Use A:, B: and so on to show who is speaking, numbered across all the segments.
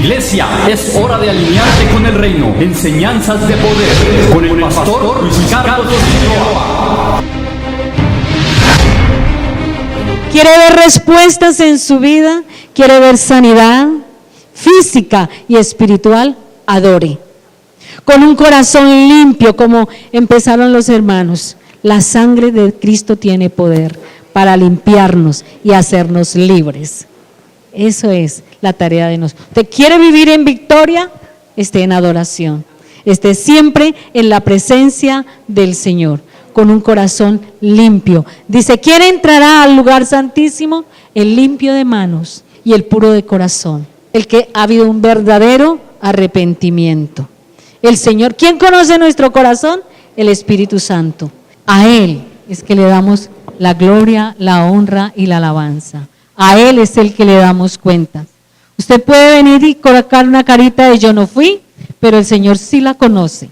A: Iglesia, es hora de alinearte con el reino. Enseñanzas de poder con el pastor Luis Carlos Figueroa.
B: ¿Quiere ver respuestas en su vida? ¿Quiere ver sanidad física y espiritual? Adore. Con un corazón limpio, como empezaron los hermanos. La sangre de Cristo tiene poder para limpiarnos y hacernos libres. Eso es la tarea de nosotros. ¿Usted quiere vivir en victoria? Esté en adoración. Esté siempre en la presencia del Señor, con un corazón limpio. Dice, ¿quién entrará al lugar santísimo? El limpio de manos y el puro de corazón. El que ha habido un verdadero arrepentimiento. El Señor, ¿quién conoce nuestro corazón? El Espíritu Santo. A Él es que le damos la gloria, la honra y la alabanza. A Él es el que le damos cuentas. Usted puede venir y colocar una carita de yo no fui, pero el Señor sí la conoce,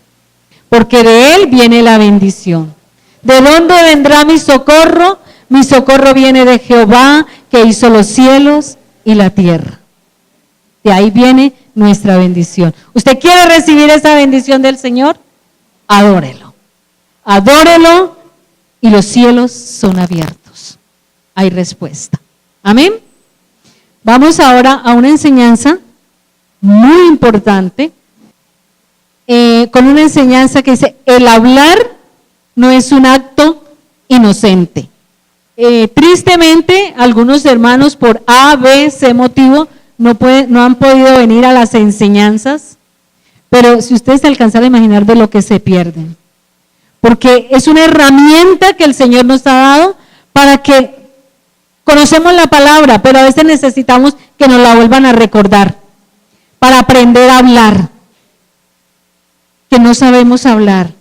B: porque de Él viene la bendición. ¿De dónde vendrá mi socorro? Mi socorro viene de Jehová, que hizo los cielos y la tierra. De ahí viene nuestra bendición. ¿Usted quiere recibir esa bendición del Señor? Adórelo. Adórelo y los cielos son abiertos. Hay respuesta. Amén. Vamos ahora a una enseñanza muy importante, con una enseñanza que dice, el hablar no es un acto inocente. Tristemente, algunos hermanos por A, B, C motivo no han podido venir a las enseñanzas, pero si ustedes se alcanzan a imaginar de lo que se pierden, porque es una herramienta que el Señor nos ha dado para que conocemos la palabra, pero a veces necesitamos que nos la vuelvan a recordar para aprender a hablar, que no sabemos hablar,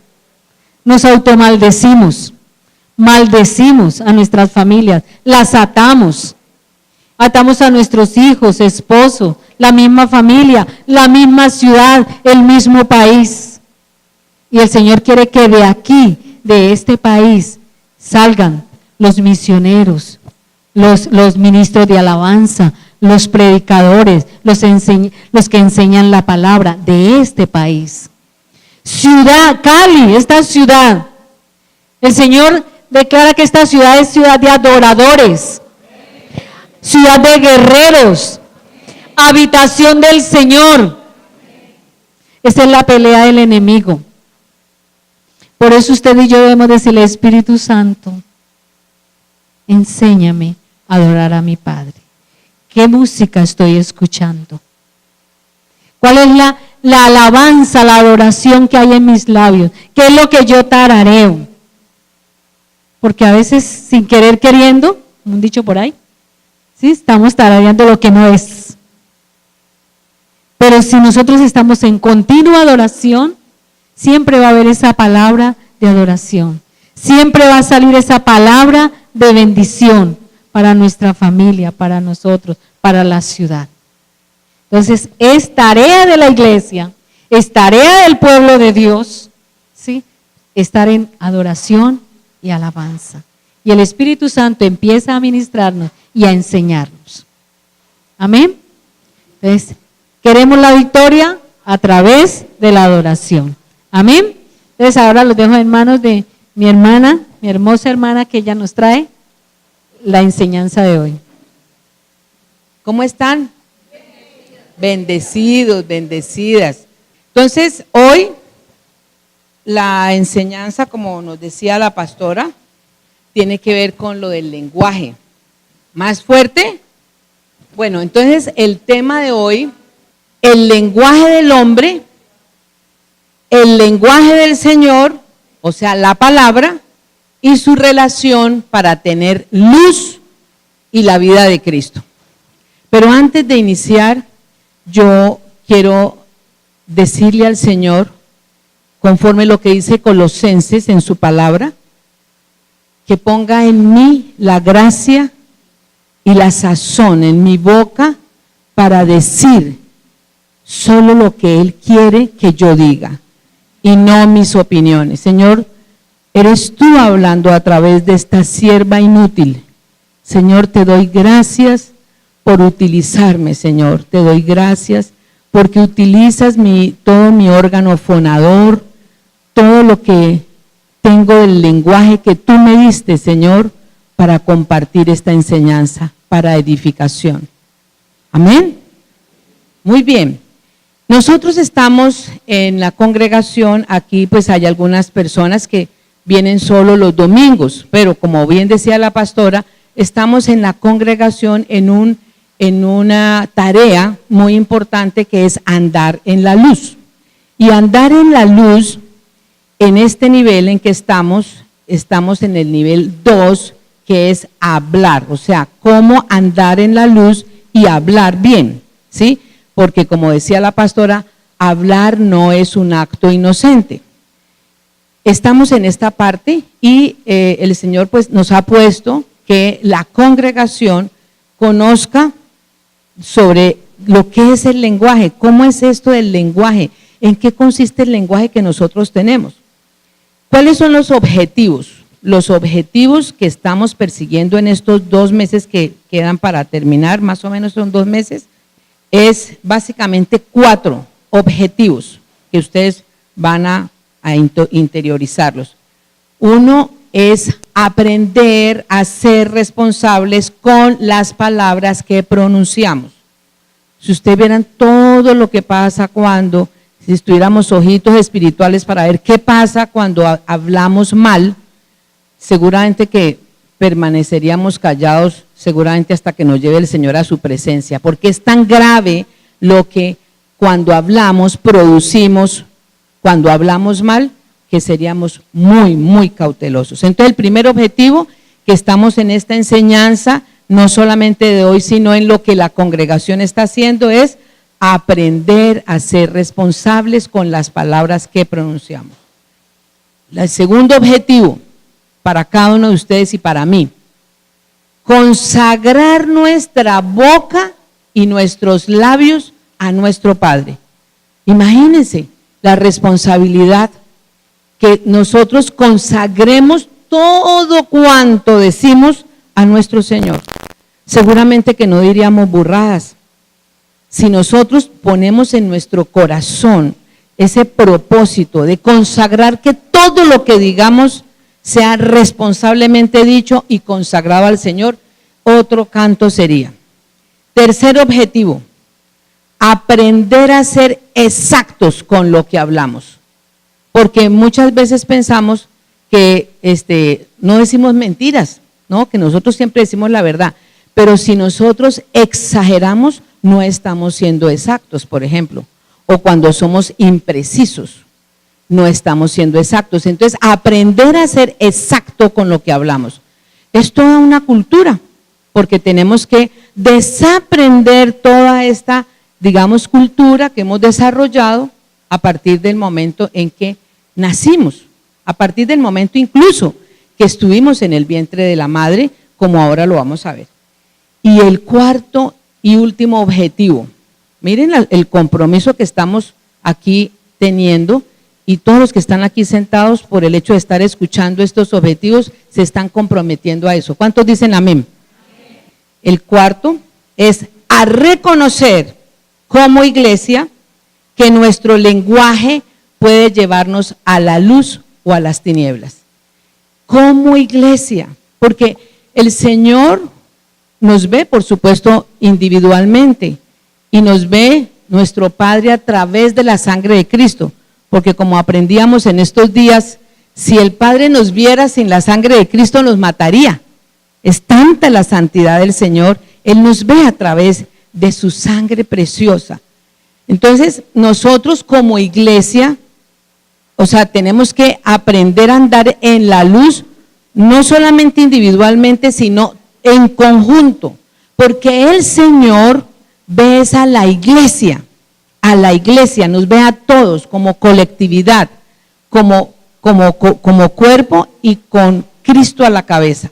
B: nos automaldecimos, maldecimos a nuestras familias, las atamos a nuestros hijos, esposo, la misma familia, la misma ciudad, el mismo país. Y el Señor quiere que de aquí, de este país, salgan los misioneros, los ministros de alabanza, los predicadores, los que enseñan la palabra de este país. Ciudad, Cali, esta ciudad, el Señor declara que esta ciudad es ciudad de adoradores, ciudad de guerreros, habitación del Señor. Esa es la pelea del enemigo. Por eso usted y yo debemos decirle, Espíritu Santo, enséñame a adorar a mi Padre. ¿Qué música estoy escuchando? ¿Cuál es la alabanza, la adoración que hay en mis labios? ¿Qué es lo que yo tarareo? Porque a veces, sin querer queriendo, un dicho por ahí, ¿sí? Estamos tarareando lo que no es. Pero si nosotros estamos en continua adoración, siempre va a haber esa palabra de adoración. Siempre va a salir esa palabra de bendición para nuestra familia, para nosotros, para la ciudad. Entonces, es tarea de la iglesia, es tarea del pueblo de Dios, ¿sí? Estar en adoración y alabanza. Y el Espíritu Santo empieza a ministrarnos y a enseñarnos. Amén. Entonces, queremos la victoria a través de la adoración. Amén. Entonces, ahora los dejo en manos de mi hermana, mi hermosa hermana, que ella nos trae la enseñanza de hoy.
C: ¿Cómo están? Bendecidos, bendecidas. Entonces, hoy la enseñanza, como nos decía la pastora, tiene que ver con lo del lenguaje. ¿Más fuerte? Bueno, entonces el tema de hoy, el lenguaje del hombre, el lenguaje del Señor, o sea, la palabra, y su relación para tener luz y la vida de Cristo. Pero antes de iniciar, yo quiero decirle al Señor, conforme lo que dice Colosenses en su palabra, que ponga en mí la gracia y la sazón en mi boca para decir solo lo que Él quiere que yo diga y no mis opiniones. Señor, eres tú hablando a través de esta sierva inútil. Señor, te doy gracias por utilizarme, Señor. Te doy gracias porque utilizas todo mi órgano fonador, todo lo que tengo del lenguaje que tú me diste, Señor, para compartir esta enseñanza, para edificación. Amén. Muy bien. Nosotros estamos en la congregación, aquí pues hay algunas personas que vienen solo los domingos, pero como bien decía la pastora, estamos en la congregación en una tarea muy importante que es andar en la luz. Y andar en la luz, en este nivel en que estamos en el nivel 2, que es hablar, o sea, cómo andar en la luz y hablar bien, ¿sí? Porque como decía la pastora, hablar no es un acto inocente. Estamos en esta parte y el Señor pues nos ha puesto que la congregación conozca sobre lo que es el lenguaje, cómo es esto del lenguaje, en qué consiste el lenguaje que nosotros tenemos. ¿Cuáles son los objetivos? Los objetivos que estamos persiguiendo en estos 2 meses que quedan para terminar, más o menos son 2 meses, es básicamente 4 objetivos que ustedes van a interiorizarlos. Uno es aprender a ser responsables con las palabras que pronunciamos. Si ustedes vieran todo lo que pasa cuando, si tuviéramos ojitos espirituales para ver qué pasa cuando hablamos mal, seguramente que permaneceríamos callados, seguramente hasta que nos lleve el Señor a su presencia, porque es tan grave lo que cuando hablamos, producimos, cuando hablamos mal, que seríamos muy, muy cautelosos. Entonces, el primer objetivo que estamos en esta enseñanza, no solamente de hoy, sino en lo que la congregación está haciendo, es aprender a ser responsables con las palabras que pronunciamos. El segundo objetivo, para cada uno de ustedes y para mí, consagrar nuestra boca y nuestros labios a nuestro Padre. Imagínense la responsabilidad que nosotros consagremos todo cuanto decimos a nuestro Señor. Seguramente que no diríamos burradas. Si nosotros ponemos en nuestro corazón ese propósito de consagrar que todo lo que digamos sea responsablemente dicho y consagrado al Señor, otro canto sería. Tercer objetivo, aprender a ser exactos con lo que hablamos. Porque muchas veces pensamos que no decimos mentiras, ¿no? Que nosotros siempre decimos la verdad, pero si nosotros exageramos, no estamos siendo exactos, por ejemplo, o cuando somos imprecisos, no estamos siendo exactos. Entonces, aprender a ser exacto con lo que hablamos es toda una cultura, porque tenemos que desaprender toda esta, digamos, cultura que hemos desarrollado a partir del momento en que nacimos, a partir del momento incluso que estuvimos en el vientre de la madre, como ahora lo vamos a ver. Y el cuarto y último objetivo, miren el compromiso que estamos aquí teniendo, y todos los que están aquí sentados por el hecho de estar escuchando estos objetivos se están comprometiendo a eso. ¿Cuántos dicen amén? Amén. El cuarto es a reconocer como iglesia que nuestro lenguaje puede llevarnos a la luz o a las tinieblas. Como iglesia, porque el Señor nos ve, por supuesto, individualmente, y nos ve nuestro Padre a través de la sangre de Cristo, porque como aprendíamos en estos días, si el Padre nos viera sin la sangre de Cristo nos mataría. Es tanta la santidad del Señor, Él nos ve a través de su sangre preciosa. Entonces, nosotros como iglesia, o sea, tenemos que aprender a andar en la luz, no solamente individualmente, sino en conjunto, porque el Señor ve a la iglesia, nos ve a todos como colectividad, como cuerpo y con Cristo a la cabeza,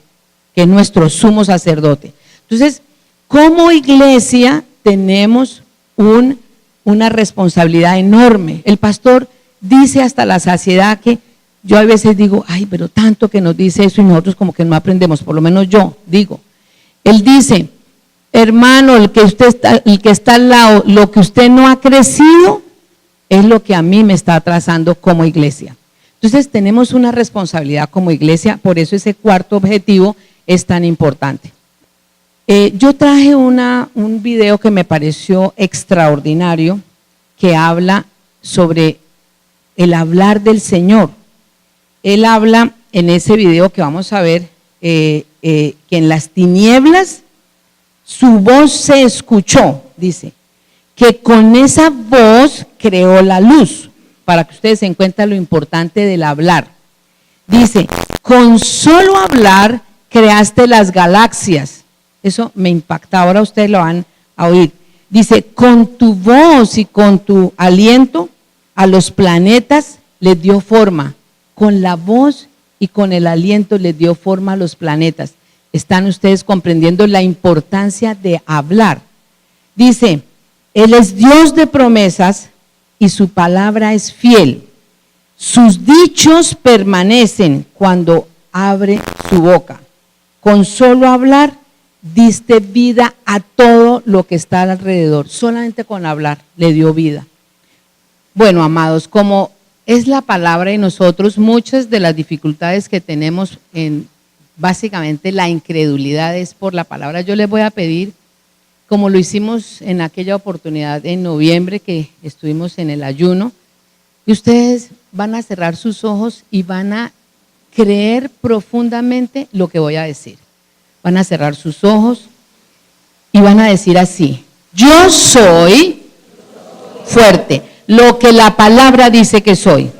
C: que es nuestro sumo sacerdote. Entonces, como iglesia tenemos una responsabilidad enorme. El pastor dice hasta la saciedad que yo a veces digo, ay, pero tanto que nos dice eso y nosotros como que no aprendemos, por lo menos yo digo. Él dice hermano, el que está al lado, lo que usted no ha crecido es lo que a mí me está atrasando como iglesia. Entonces tenemos una responsabilidad como iglesia, por eso ese cuarto objetivo es tan importante. Yo traje un video que me pareció extraordinario, que habla sobre el hablar del Señor. Él habla en ese video que vamos a ver, que en las tinieblas su voz se escuchó, dice, que con esa voz creó la luz, para que ustedes se den cuenta lo importante del hablar. Dice, con solo hablar creaste las galaxias. Eso me impacta, ahora ustedes lo van a oír. Dice, con tu voz y con tu aliento a los planetas les dio forma. Con la voz y con el aliento les dio forma a los planetas. ¿Están ustedes comprendiendo la importancia de hablar? Dice, Él es Dios de promesas y su palabra es fiel. Sus dichos permanecen cuando abre su boca. Con solo hablar, diste vida a todo lo que está alrededor. Solamente con hablar le dio vida. Bueno, amados, como es la palabra y nosotros, muchas de las dificultades que tenemos básicamente la incredulidad es por la palabra. Yo les voy a pedir, como lo hicimos en aquella oportunidad en noviembre que estuvimos en el ayuno, y ustedes van a cerrar sus ojos y van a creer profundamente lo que voy a decir. Van a cerrar sus ojos y van a decir así: yo soy fuerte, lo que la palabra dice que soy.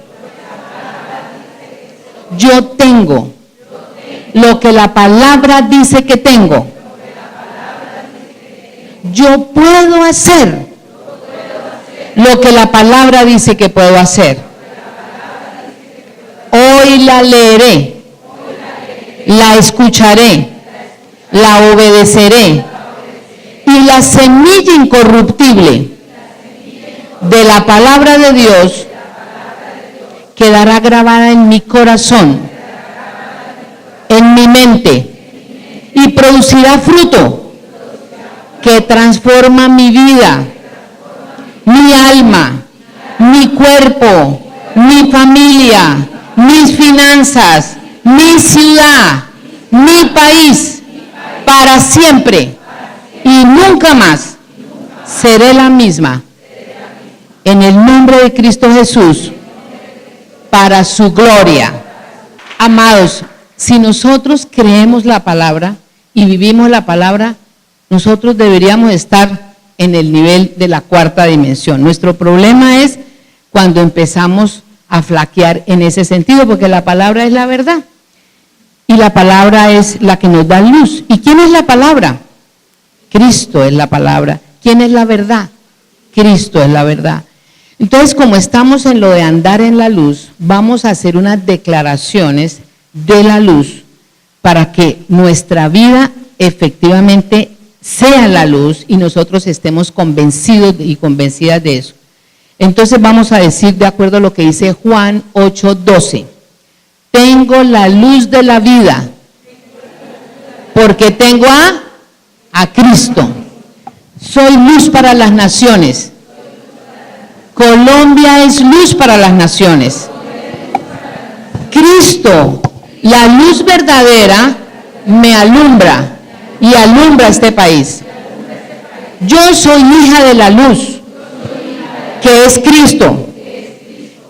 C: Yo tengo lo que la palabra dice que tengo. Yo puedo hacer lo que la palabra dice que puedo hacer. Hoy la leeré, la escucharé, la obedeceré, y la semilla incorruptible de la palabra de Dios quedará grabada en mi corazón, en mi mente, y producirá fruto que transforma mi vida, mi alma, mi cuerpo, mi familia, mis finanzas, mi ciudad, mi país, para siempre y nunca más seré la misma. En el nombre de Cristo Jesús, para su gloria. Amados, si nosotros creemos la palabra y vivimos la palabra, nosotros deberíamos estar en el nivel de la cuarta dimensión. Nuestro problema es cuando empezamos a flaquear en ese sentido, porque la palabra es la verdad y la palabra es la que nos da luz. ¿Y quién es la palabra? Cristo es la palabra. ¿Quién es la verdad? Cristo es la verdad. Entonces, como estamos en lo de andar en la luz, vamos a hacer unas declaraciones de la luz para que nuestra vida efectivamente sea la luz y nosotros estemos convencidos y convencidas de eso. Entonces vamos a decir de acuerdo a lo que dice Juan 8:12. Tengo la luz de la vida porque tengo a Cristo. Soy luz para las naciones. Colombia es luz para las naciones. Cristo, la luz verdadera, me alumbra y alumbra este país. Yo soy hija de la luz, que es Cristo.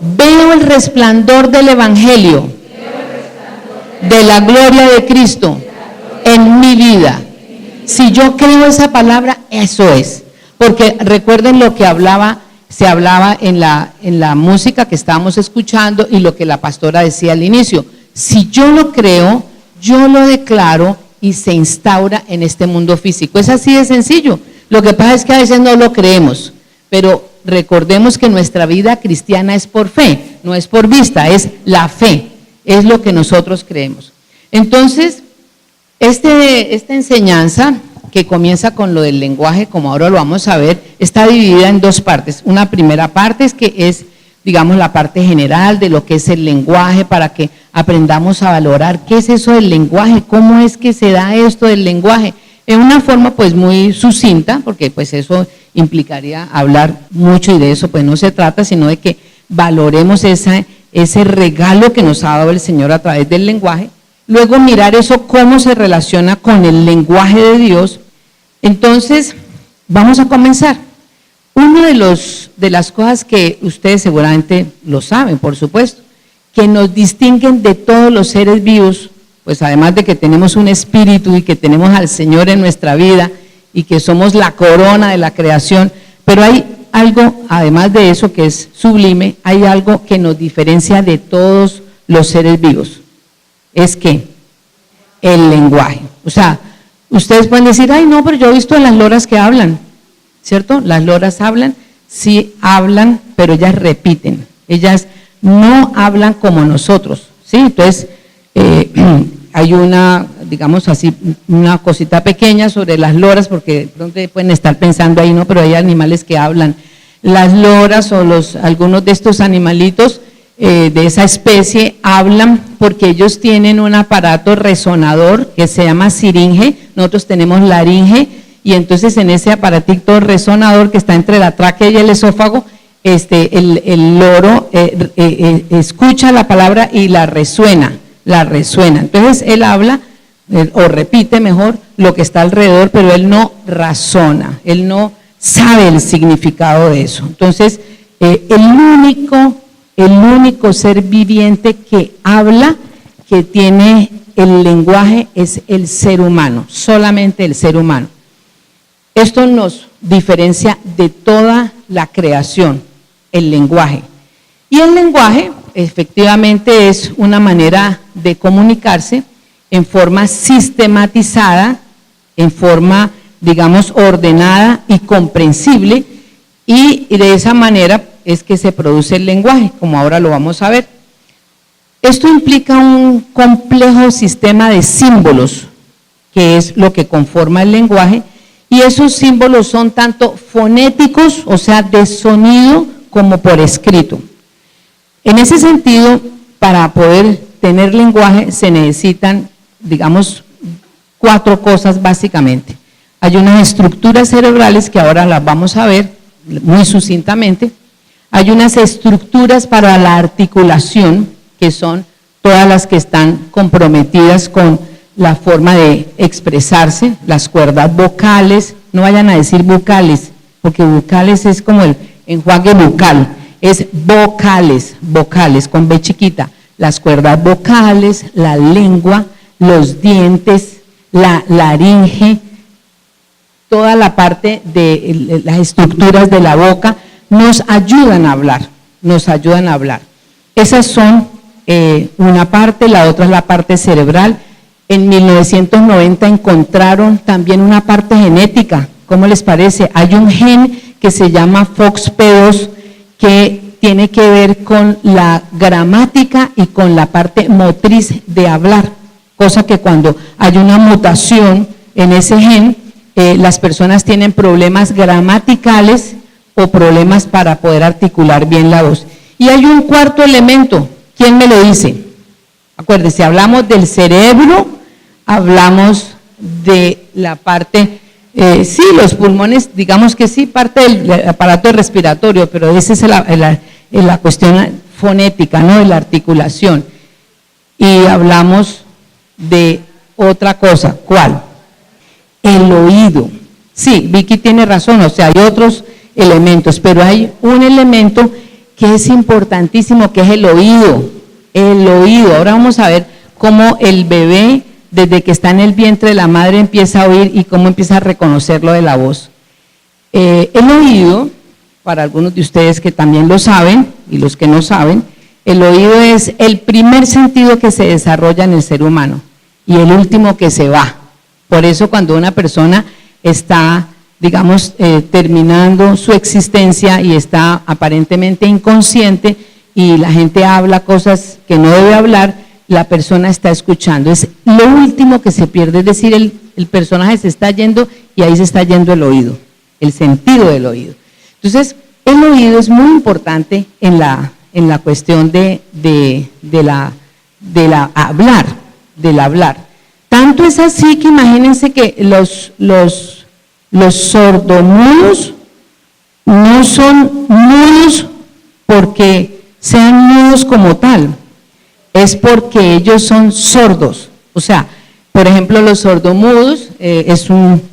C: Veo el resplandor del Evangelio, de la gloria de Cristo en mi vida. Si yo creo esa palabra, eso es. Porque recuerden lo que se hablaba en la música que estábamos escuchando y lo que la pastora decía al inicio. Si yo lo creo, yo lo declaro y se instaura en este mundo físico. Es así de sencillo. Lo que pasa es que a veces no lo creemos, pero recordemos que nuestra vida cristiana es por fe, no es por vista, es la fe, es lo que nosotros creemos. Entonces, esta enseñanza que comienza con lo del lenguaje, como ahora lo vamos a ver, está dividida en dos partes. Una primera parte es, digamos, la parte general de lo que es el lenguaje, para que aprendamos a valorar qué es eso del lenguaje, cómo es que se da esto del lenguaje. en una forma pues muy sucinta, porque pues eso implicaría hablar mucho y de eso pues no se trata, sino de que valoremos ese regalo que nos ha dado el Señor a través del lenguaje. Luego mirar eso, cómo se relaciona con el lenguaje de Dios. Entonces, vamos a comenzar. Una de las cosas que ustedes seguramente lo saben, por supuesto, que nos distinguen de todos los seres vivos, pues además de que tenemos un espíritu y que tenemos al Señor en nuestra vida y que somos la corona de la creación, pero hay algo, además de eso que es sublime, hay algo que nos diferencia de todos los seres vivos. Es que el lenguaje. O sea, ustedes pueden decir, ay no, pero yo he visto a las loras que hablan, ¿cierto? Las loras hablan, sí hablan, pero ellas repiten. Ellas no hablan como nosotros, ¿sí? Entonces, hay una, digamos así, una cosita pequeña sobre las loras, porque de pronto pueden estar pensando ahí, no, pero hay animales que hablan. Las loras o algunos de estos animalitos de esa especie hablan porque ellos tienen un aparato resonador que se llama siringe, nosotros tenemos laringe, y entonces en ese aparatito resonador que está entre la tráquea y el esófago, el loro escucha la palabra y la resuena. Entonces él habla o repite mejor lo que está alrededor, pero él no razona, él no sabe el significado de eso. Entonces el único ser viviente que habla, que tiene el lenguaje, es el ser humano, solamente el ser humano. Esto nos diferencia de toda la creación, el lenguaje. Y el lenguaje efectivamente es una manera de comunicarse en forma sistematizada, en forma, digamos, ordenada y comprensible, y de esa manera es que se produce el lenguaje, como ahora lo vamos a ver. Esto implica un complejo sistema de símbolos, que es lo que conforma el lenguaje, y esos símbolos son tanto fonéticos, o sea, de sonido, como por escrito. En ese sentido, para poder tener lenguaje se necesitan, digamos, 4 cosas básicamente. Hay unas estructuras cerebrales que ahora las vamos a ver muy sucintamente. Hay unas estructuras para la articulación, que son todas las que están comprometidas con la forma de expresarse, las cuerdas vocales, no vayan a decir vocales, porque vocales es como el enjuague bucal, es vocales, con B chiquita, las cuerdas vocales, la lengua, los dientes, la laringe, toda la parte de las estructuras de la boca nos ayudan a hablar, Esas son una parte, la otra es la parte cerebral. En 1990 encontraron también una parte genética, ¿cómo les parece? Hay un gen que se llama FOXP2 que tiene que ver con la gramática y con la parte motriz de hablar, cosa que cuando hay una mutación en ese gen, las personas tienen problemas gramaticales o problemas para poder articular bien la voz. Y hay un cuarto elemento, ¿quién me lo dice? Acuérdense, hablamos del cerebro, hablamos de la parte, sí, los pulmones, digamos que sí, parte del aparato respiratorio, pero esa es la cuestión fonética, ¿no? De la articulación. Y hablamos de otra cosa, ¿cuál? El oído. Sí, Vicky tiene razón, o sea, hay otros elementos, pero hay un elemento que es importantísimo, que es el oído. El oído. Ahora vamos a ver cómo el bebé, desde que está en el vientre de la madre, empieza a oír y cómo empieza a reconocer lo de la voz. El oído, para algunos de ustedes que también lo saben y los que no saben, el oído es el primer sentido que se desarrolla en el ser humano y el último que se va. Por eso cuando una persona está, digamos, terminando su existencia y está aparentemente inconsciente y la gente habla cosas que no debe hablar, la persona está escuchando. Es lo último que se pierde, es decir, el personaje se está yendo y ahí se está yendo el oído, el sentido del oído. Entonces, el oído es muy importante en la cuestión del hablar. Tanto es así que imagínense que los sordomudos no son mudos porque sean mudos como tal, es porque ellos son sordos. O sea, por ejemplo, los sordomudos es una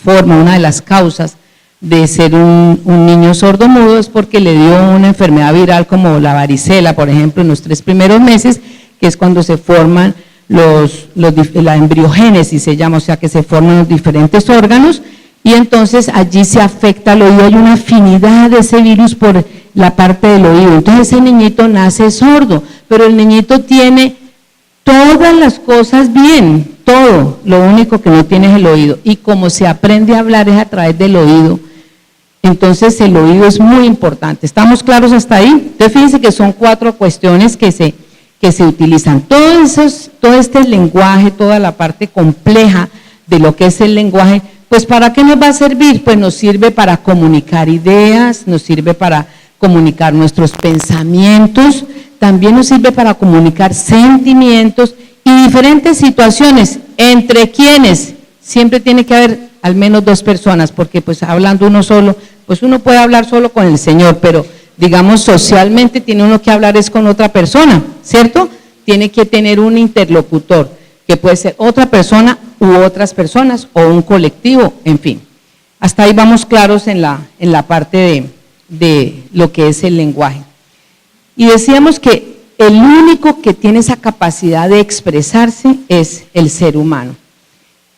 C: forma, una de las causas de ser un niño sordomudo es porque le dio una enfermedad viral como la varicela, por ejemplo, en los 3 primeros meses, que es cuando se forman la embriogénesis, se llama, o sea, que se forman los diferentes órganos, y entonces allí se afecta el oído, hay una afinidad de ese virus por la parte del oído, entonces ese niñito nace sordo, pero el niñito tiene todas las cosas bien, todo, lo único que no tiene es el oído, y como se aprende a hablar es a través del oído, entonces el oído es muy importante. ¿Estamos claros hasta ahí? Entonces fíjense que son 4 cuestiones que se utilizan. Todo este lenguaje, toda la parte compleja de lo que es el lenguaje, pues ¿para qué nos va a servir? Pues nos sirve para comunicar ideas, nos sirve para comunicar nuestros pensamientos, también nos sirve para comunicar sentimientos y diferentes situaciones. ¿Entre quiénes? Siempre tiene que haber al menos 2 personas, porque pues hablando uno solo, pues uno puede hablar solo con el Señor, pero digamos socialmente tiene uno que hablar es con otra persona, ¿cierto? Tiene que tener un interlocutor, que puede ser otra persona u otras personas o un colectivo, en fin. Hasta ahí vamos claros en la parte de lo que es el lenguaje. Y decíamos que el único que tiene esa capacidad de expresarse es el ser humano.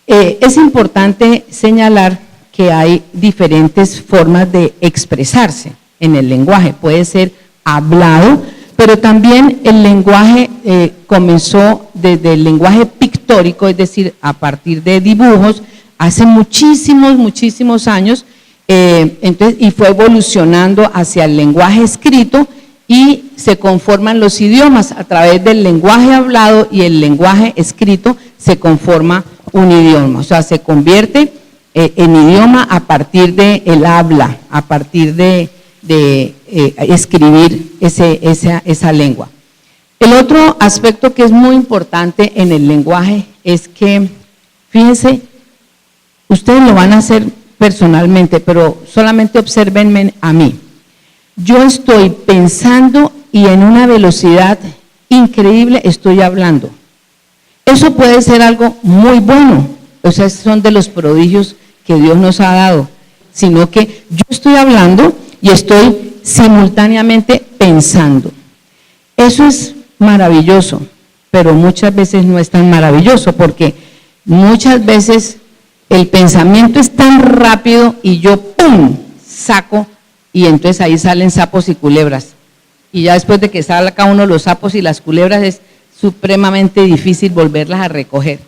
C: Es importante señalar que hay diferentes formas de expresarse en el lenguaje. Puede ser hablado, pero también el lenguaje comenzó desde el lenguaje pictórico, es decir, a partir de dibujos, hace muchísimos años, y fue evolucionando hacia el lenguaje escrito y se conforman los idiomas a través del lenguaje hablado y el lenguaje escrito se conforma un idioma, o sea, se convierte en idioma a partir de el habla, a partir de escribir esa lengua. El otro aspecto que es muy importante en el lenguaje es que, fíjense, ustedes lo van a hacer personalmente, pero solamente obsérvenme a mí. Yo estoy pensando y en una velocidad increíble estoy hablando. Eso puede ser algo muy bueno, o sea, son de los prodigios que Dios nos ha dado, sino que yo estoy hablando y estoy simultáneamente pensando. Eso es maravilloso, pero muchas veces no es tan maravilloso, porque muchas veces el pensamiento es tan rápido y yo ¡pum! Saco, y entonces ahí salen sapos y culebras. Y ya después de que salga uno los sapos y las culebras es supremamente difícil volverlas a recoger.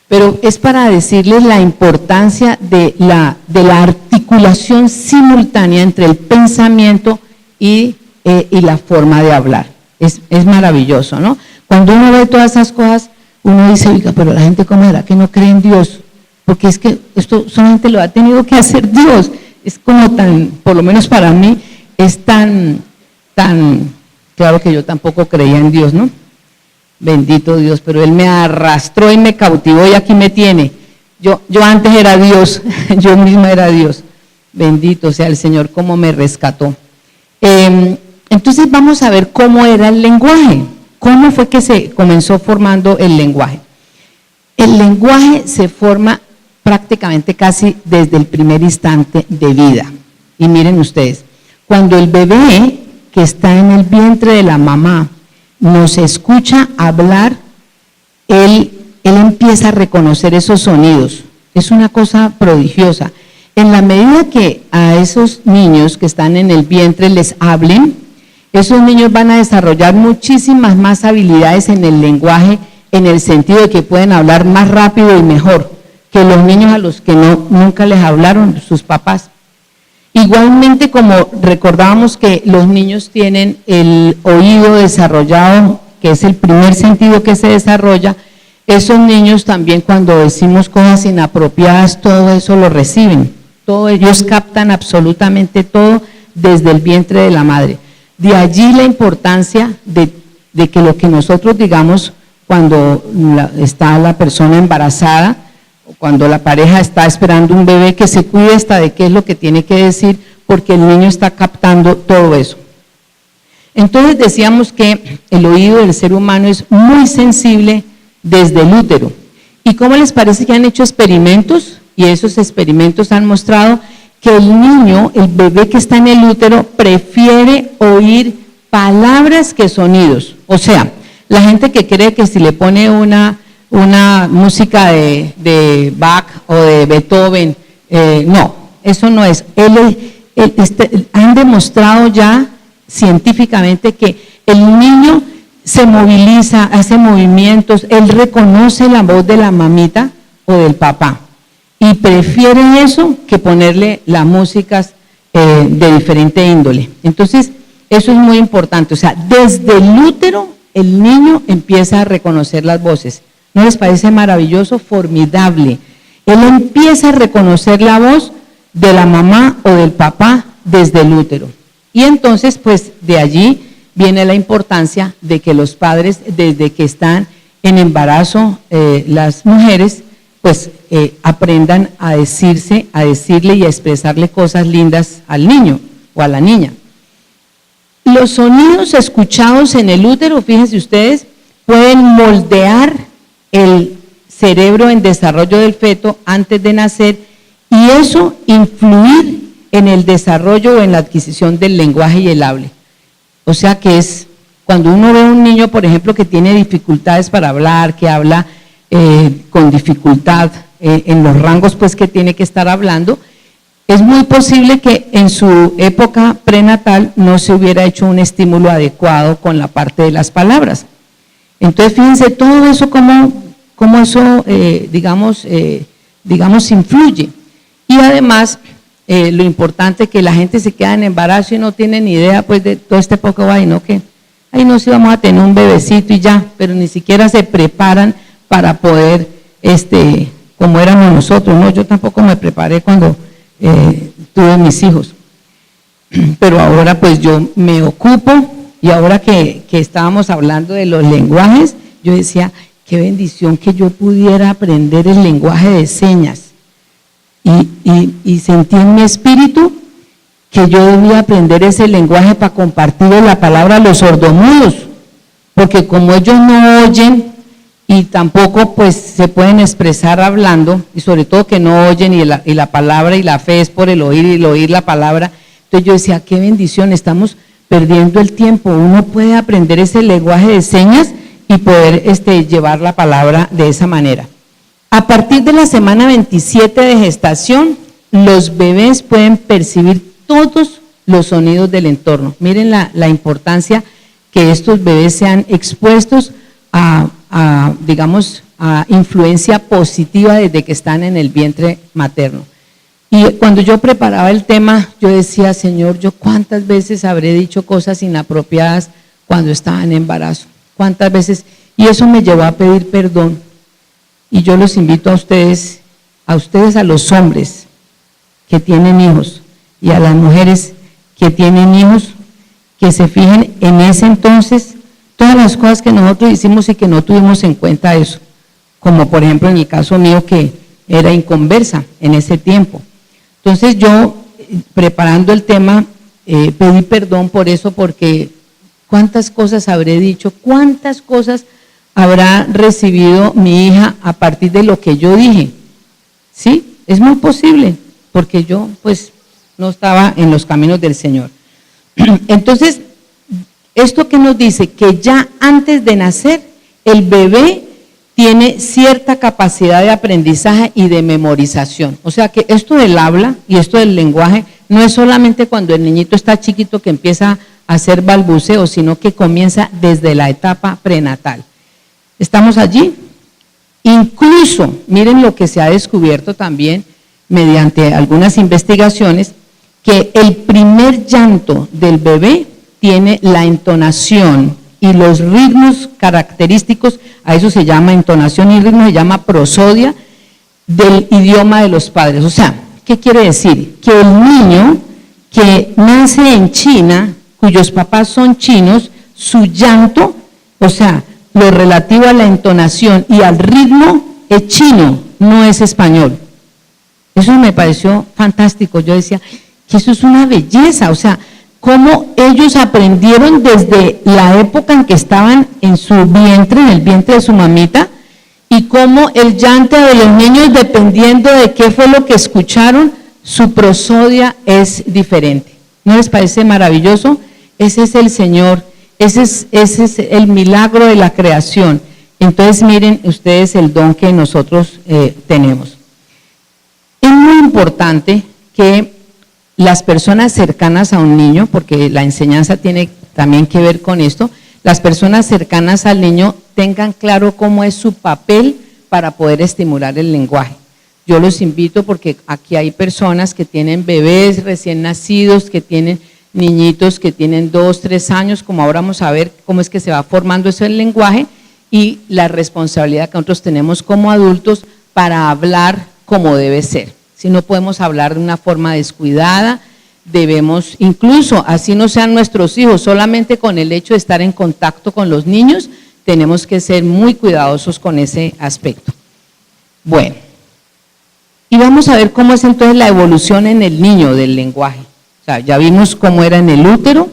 C: Pero es para decirles la importancia de la articulación simultánea entre el pensamiento y la forma de hablar. Es maravilloso, ¿no? Cuando uno ve todas esas cosas, uno dice, oiga, pero la gente ¿cómo será que no cree en Dios? Porque es que esto solamente lo ha tenido que hacer Dios. Es como tan, por lo menos para mí, es tan, claro que yo tampoco creía en Dios, ¿no? Bendito Dios, pero Él me arrastró y me cautivó y aquí me tiene. Yo antes era Dios, yo misma era Dios. Bendito sea el Señor, cómo me rescató. Entonces vamos a ver cómo era el lenguaje, cómo fue que se comenzó formando el lenguaje. El lenguaje se forma prácticamente casi desde el primer instante de vida. Y miren ustedes, cuando el bebé que está en el vientre de la mamá nos escucha hablar, él empieza a reconocer esos sonidos. Es una cosa prodigiosa. En la medida que a esos niños que están en el vientre les hablen, esos niños van a desarrollar muchísimas más habilidades en el lenguaje, en el sentido de que pueden hablar más rápido y mejor que los niños a los que nunca les hablaron sus papás. Igualmente, como recordábamos que los niños tienen el oído desarrollado, que es el primer sentido que se desarrolla, esos niños también cuando decimos cosas inapropiadas, todo eso lo reciben. Ellos captan absolutamente todo desde el vientre de la madre. De allí la importancia de que lo que nosotros digamos cuando está la persona embarazada, o cuando la pareja está esperando un bebé, que se cuide hasta de qué es lo que tiene que decir, porque el niño está captando todo eso. Entonces decíamos que el oído del ser humano es muy sensible desde el útero. ¿Y cómo les parece que han hecho experimentos? Y esos experimentos han mostrado que el niño, el bebé que está en el útero, prefiere oír palabras que sonidos. O sea, la gente que cree que si le pone una música de Bach o de Beethoven, no, eso no es. Han demostrado ya científicamente que el niño se moviliza, hace movimientos, él reconoce la voz de la mamita o del papá y prefiere eso que ponerle las músicas de diferente índole. Entonces, eso es muy importante. O sea, desde el útero el niño empieza a reconocer las voces. ¿No les parece maravilloso? Formidable. Él empieza a reconocer la voz de la mamá o del papá desde el útero. Y entonces, pues, de allí viene la importancia de que los padres, desde que están en embarazo, las mujeres, pues, aprendan a decirle y a expresarle cosas lindas al niño o a la niña. Los sonidos escuchados en el útero, fíjense ustedes, pueden moldear el cerebro en desarrollo del feto antes de nacer y eso influir en el desarrollo o en la adquisición del lenguaje y el habla. O sea que es, cuando uno ve a un niño, por ejemplo, que tiene dificultades para hablar, que habla con dificultad en los rangos pues que tiene que estar hablando, es muy posible que en su época prenatal no se hubiera hecho un estímulo adecuado con la parte de las palabras. Entonces, fíjense todo eso, cómo eso, digamos, influye. Y además, lo importante es que la gente se queda en embarazo y no tiene ni idea pues de todo este poco vaino que ahí no, sí vamos a tener un bebecito y ya, pero ni siquiera se preparan para poder, como éramos nosotros, ¿no? Yo tampoco me preparé cuando tuve mis hijos, pero ahora pues yo me ocupo y ahora que estábamos hablando de los lenguajes, yo decía, qué bendición que yo pudiera aprender el lenguaje de señas. Y sentí en mi espíritu que yo debía aprender ese lenguaje para compartirle la palabra a los sordomudos, porque como ellos no oyen y tampoco pues se pueden expresar hablando, y sobre todo que no oyen y la palabra y la fe es por el oír y el oír la palabra, entonces yo decía, qué bendición, estamos perdiendo el tiempo, uno puede aprender ese lenguaje de señas y poder llevar la palabra de esa manera. A partir de la semana 27 de gestación, los bebés pueden percibir todos los sonidos del entorno. Miren la importancia que estos bebés sean expuestos a influencia positiva desde que están en el vientre materno. Y cuando yo preparaba el tema, yo decía, Señor, yo cuántas veces habré dicho cosas inapropiadas cuando estaba en embarazo, cuántas veces, y eso me llevó a pedir perdón. Y yo los invito a ustedes, a los hombres que tienen hijos y a las mujeres que tienen hijos, que se fijen en ese entonces todas las cosas que nosotros hicimos y que no tuvimos en cuenta eso, como por ejemplo en el caso mío que era inconversa en ese tiempo. Entonces yo, preparando el tema, pedí perdón por eso, porque cuántas cosas habré dicho, cuántas cosas habrá recibido mi hija a partir de lo que yo dije. Sí, es muy posible, porque yo pues no estaba en los caminos del Señor. Entonces, esto que nos dice que ya antes de nacer, el bebé tiene cierta capacidad de aprendizaje y de memorización. O sea que esto del habla y esto del lenguaje no es solamente cuando el niñito está chiquito que empieza a hacer balbuceo, sino que comienza desde la etapa prenatal. ¿Estamos allí? Incluso, miren lo que se ha descubierto también mediante algunas investigaciones, que el primer llanto del bebé tiene la entonación y los ritmos característicos, a eso se llama entonación y ritmo, se llama prosodia del idioma de los padres. O sea, ¿qué quiere decir? Que el niño que nace en China, cuyos papás son chinos, su llanto, o sea, lo relativo a la entonación y al ritmo es chino, no es español. Eso me pareció fantástico. Yo decía que eso es una belleza, o sea, cómo ellos aprendieron desde la época en que estaban en su vientre, en el vientre de su mamita, y cómo el llanto de los niños, dependiendo de qué fue lo que escucharon, su prosodia es diferente. ¿No les parece maravilloso? Ese es el Señor, ese es el milagro de la creación. Entonces miren ustedes el don que nosotros tenemos. Es muy importante que las personas cercanas a un niño, porque la enseñanza tiene también que ver con esto, las personas cercanas al niño tengan claro cómo es su papel para poder estimular el lenguaje. Yo los invito porque aquí hay personas que tienen bebés recién nacidos, que tienen niñitos que tienen 2, 3 años, como ahora vamos a ver cómo es que se va formando eso el lenguaje y la responsabilidad que nosotros tenemos como adultos para hablar como debe ser. Si no podemos hablar de una forma descuidada, debemos, incluso así no sean nuestros hijos, solamente con el hecho de estar en contacto con los niños, tenemos que ser muy cuidadosos con ese aspecto. Bueno, y vamos a ver cómo es entonces la evolución en el niño del lenguaje. O sea, ya vimos cómo era en el útero,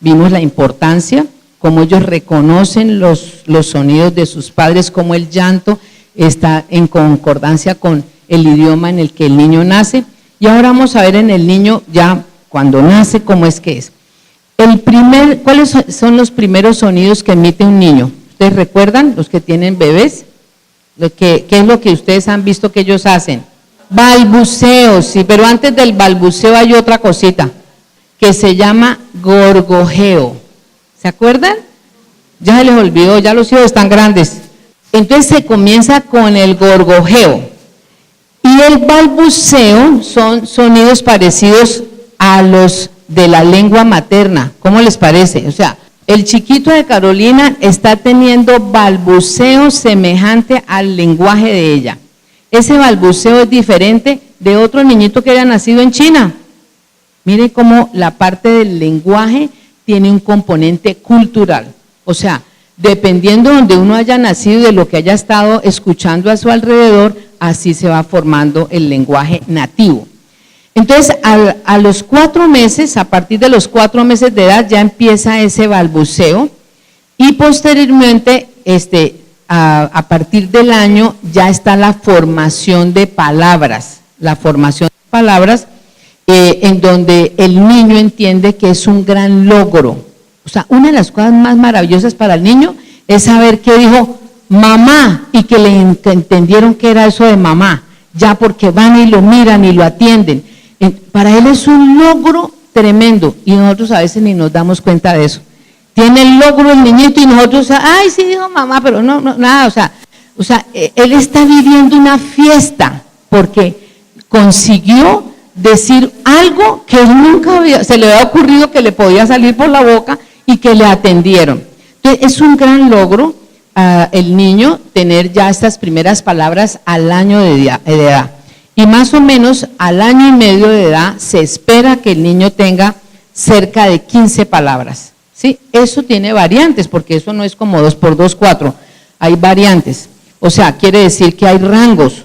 C: vimos la importancia, cómo ellos reconocen los sonidos de sus padres, cómo el llanto está en concordancia con el idioma en el que el niño nace. Y ahora vamos a ver en el niño ya cuando nace cómo es que es. ¿Cuáles son los primeros sonidos que emite un niño? ¿Ustedes recuerdan, los que tienen bebés? ¿Qué es lo que ustedes han visto que ellos hacen? Balbuceo, sí, pero antes del balbuceo hay otra cosita que se llama gorgojeo. ¿Se acuerdan? Ya se les olvidó, ya los hijos están grandes. Entonces se comienza con el gorgojeo. Y el balbuceo son sonidos parecidos a los de la lengua materna. ¿Cómo les parece? O sea, el chiquito de Carolina está teniendo balbuceo semejante al lenguaje de ella. Ese balbuceo es diferente de otro niñito que haya nacido en China. Miren cómo la parte del lenguaje tiene un componente cultural. O sea, dependiendo de donde uno haya nacido y de lo que haya estado escuchando a su alrededor, así se va formando el lenguaje nativo. Entonces, a los 4 meses, a partir de los 4 meses de edad, ya empieza ese balbuceo y posteriormente, a partir del año, ya está la formación de palabras, en donde el niño entiende que es un gran logro. O sea, una de las cosas más maravillosas para el niño es saber que dijo mamá y que entendieron que era eso de mamá, ya porque van y lo miran y lo atienden. Para él es un logro tremendo y nosotros a veces ni nos damos cuenta de eso. Tiene el logro el niñito y nosotros, ay, sí dijo mamá, pero no, nada, o sea, él está viviendo una fiesta porque consiguió decir algo que nunca se le había ocurrido que le podía salir por la boca y que le atendieron. Entonces, es un gran logro el niño tener ya estas primeras palabras al año de edad. Y más o menos al año y medio de edad se espera que el niño tenga cerca de 15 palabras. ¿Sí? Eso tiene variantes, porque eso no es como 2 por 2, 4. Hay variantes. O sea, quiere decir que hay rangos.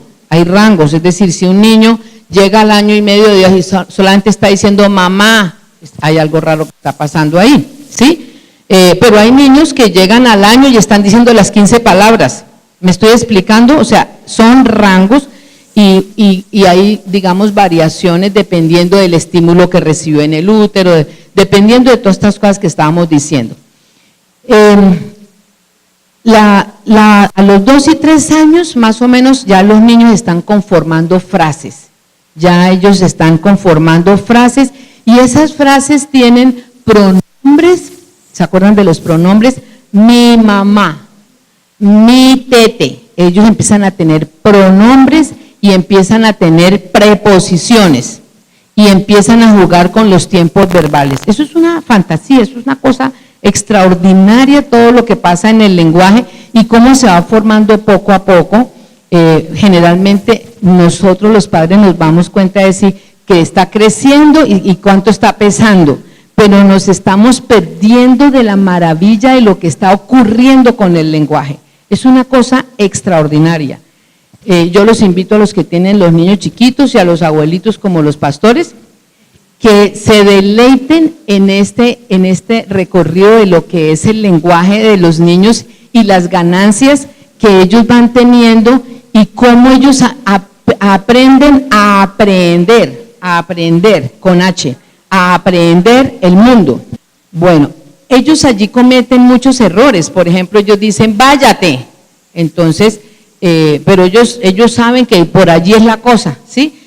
C: Es decir, si un niño llega al año y medio de edad y solamente está diciendo mamá, hay algo raro que está pasando ahí, ¿sí? Pero hay niños que llegan al año y están diciendo las 15 palabras. ¿Me estoy explicando? O sea, son rangos y hay, digamos, variaciones dependiendo del estímulo que recibió en el útero, dependiendo de todas estas cosas que estábamos diciendo. A los 2 y 3 años, más o menos, ya los niños están conformando frases. Ya ellos están conformando frases y esas frases tienen pronombres. ¿Se acuerdan de los pronombres? Mi mamá, mi tete. Ellos empiezan a tener pronombres y empiezan a tener preposiciones y empiezan a jugar con los tiempos verbales. Eso es una fantasía, eso es una cosa extraordinaria, todo lo que pasa en el lenguaje y cómo se va formando poco a poco. Generalmente nosotros los padres nos damos cuenta de decir que está creciendo y cuánto está pesando, pero nos estamos perdiendo de la maravilla de lo que está ocurriendo con el lenguaje. Es una cosa extraordinaria. Yo los invito a los que tienen los niños chiquitos y a los abuelitos como los pastores, que se deleiten en este recorrido de lo que es el lenguaje de los niños y las ganancias que ellos van teniendo y cómo ellos aprenden a aprender con H, a aprender el mundo. Bueno, ellos allí cometen muchos errores. Por ejemplo, ellos dicen, váyate. Entonces, pero ellos saben que por allí es la cosa, ¿sí?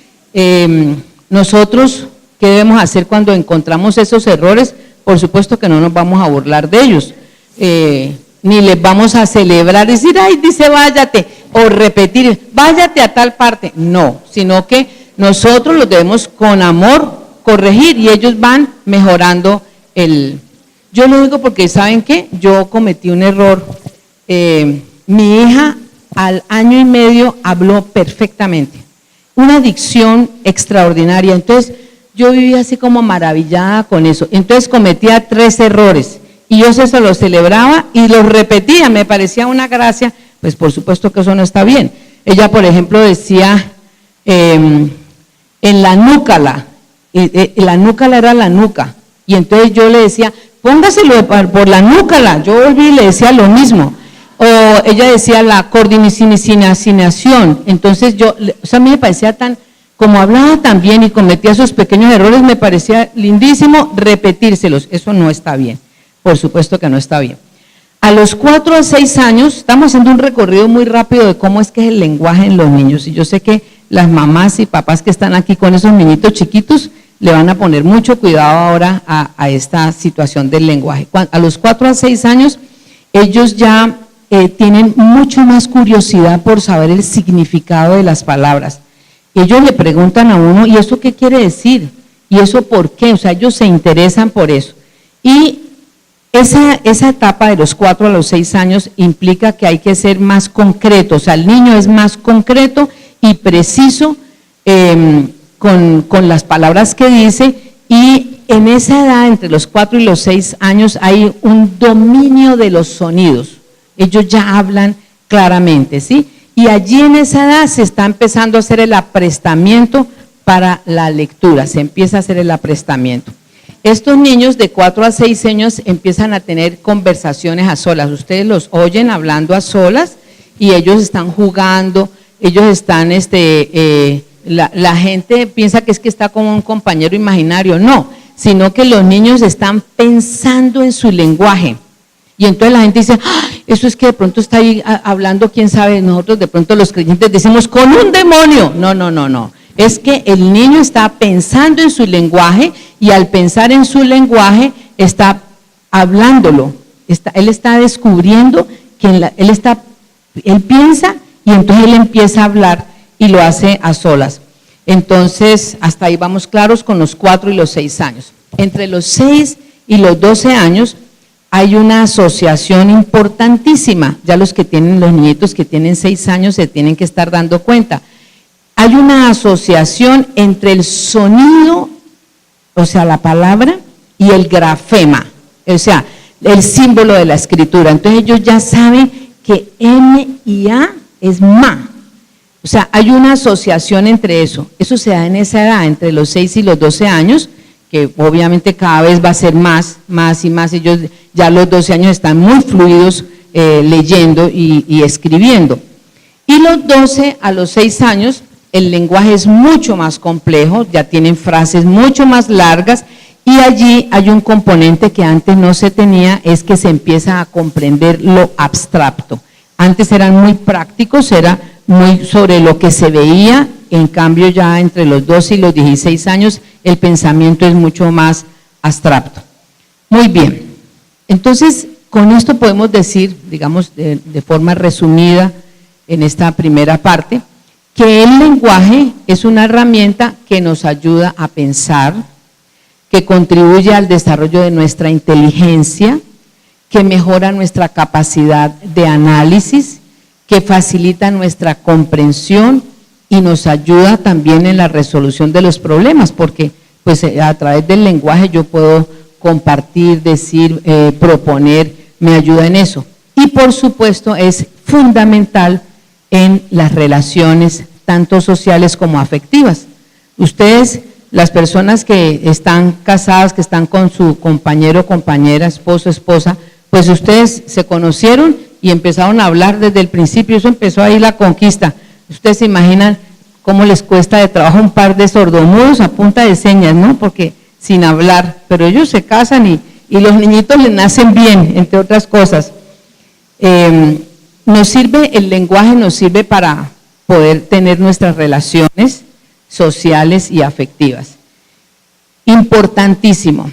C: Nosotros, ¿qué debemos hacer cuando encontramos esos errores? Por supuesto que no nos vamos a burlar de ellos, ni les vamos a celebrar, decir, ay, dice váyate, o repetir, váyate a tal parte. No, sino que nosotros los debemos con amor corregir y ellos van mejorando Yo lo digo porque, ¿saben qué? Yo cometí un error. Mi hija al 1 año y medio habló perfectamente, una dicción extraordinaria. Entonces yo vivía así como maravillada con eso. Entonces cometía 3 errores y yo se los celebraba y los repetía, me parecía una gracia. Pues por supuesto que eso no está bien. Ella, por ejemplo, decía en la núcala, la núcala era la nuca, y entonces yo le decía, póngaselo por la núcala. Yo volví y le decía lo mismo. O ella decía la coordinación. Entonces a mí me parecía tan, como hablaba tan bien y cometía esos pequeños errores, me parecía lindísimo repetírselos. Eso no está bien, por supuesto que no está bien. A los 4 a 6 años, estamos haciendo un recorrido muy rápido de cómo es que es el lenguaje en los niños, y yo sé que las mamás y papás que están aquí con esos niñitos chiquitos le van a poner mucho cuidado ahora a esta situación del lenguaje. A los 4 a 6 años, ellos ya tienen mucho más curiosidad por saber el significado de las palabras. Ellos le preguntan a uno, ¿y eso qué quiere decir? ¿Y eso por qué? O sea, ellos se interesan por eso. Y esa etapa de los 4 a los 6 años implica que hay que ser más concreto. O sea, el niño es más concreto y preciso con las palabras que dice, y en esa edad, entre los 4 y los 6 años, hay un dominio de los sonidos. Ellos ya hablan claramente, ¿sí? Y allí en esa edad se está empezando a hacer el aprestamiento para la lectura, se empieza a hacer el aprestamiento. Estos niños de 4 a 6 años empiezan a tener conversaciones a solas. Ustedes los oyen hablando a solas y ellos están jugando, ellos están, la gente piensa que es que está como un compañero imaginario, no, sino que los niños están pensando en su lenguaje. Y entonces la gente dice, ¡ah! Eso es que de pronto está ahí hablando, quién sabe, nosotros de pronto los creyentes decimos, con un demonio. No. Es que el niño está pensando en su lenguaje y al pensar en su lenguaje está hablándolo. Él está descubriendo que él piensa y entonces él empieza a hablar y lo hace a solas. Entonces, hasta ahí vamos claros con los 4 y los 6 años. Entre los 6 y los 12 años hay una asociación importantísima. Ya los nietos que tienen 6 años se tienen que estar dando cuenta. Hay una asociación entre el sonido, o sea, la palabra, y el grafema, o sea, el símbolo de la escritura. Entonces ellos ya saben que M y A es ma. O sea, hay una asociación entre eso. Eso se da en esa edad, entre los 6 y los 12 años, que obviamente cada vez va a ser más y más. Ellos ya a los 12 años están muy fluidos leyendo y escribiendo. Y los 12 a los 6 años, el lenguaje es mucho más complejo, ya tienen frases mucho más largas, y allí hay un componente que antes no se tenía, es que se empieza a comprender lo abstracto. Antes eran muy prácticos, era muy sobre lo que se veía, en cambio ya entre los 12 y los 16 años el pensamiento es mucho más abstracto. Muy bien, entonces con esto podemos decir, digamos de forma resumida en esta primera parte, que el lenguaje es una herramienta que nos ayuda a pensar, que contribuye al desarrollo de nuestra inteligencia, que mejora nuestra capacidad de análisis, que facilita nuestra comprensión y nos ayuda también en la resolución de los problemas, porque pues a través del lenguaje yo puedo compartir, decir, proponer, me ayuda en eso. Y por supuesto es fundamental en las relaciones tanto sociales como afectivas. Ustedes, las personas que están casadas, que están con su compañero, compañera, esposo, esposa, pues ustedes se conocieron y empezaron a hablar desde el principio, eso empezó ahí la conquista. Ustedes se imaginan cómo les cuesta de trabajo un par de sordomudos a punta de señas, ¿no? Porque sin hablar, pero ellos se casan y los niñitos les nacen bien, entre otras cosas. Nos sirve, el lenguaje nos sirve para poder tener nuestras relaciones sociales y afectivas. Importantísimo,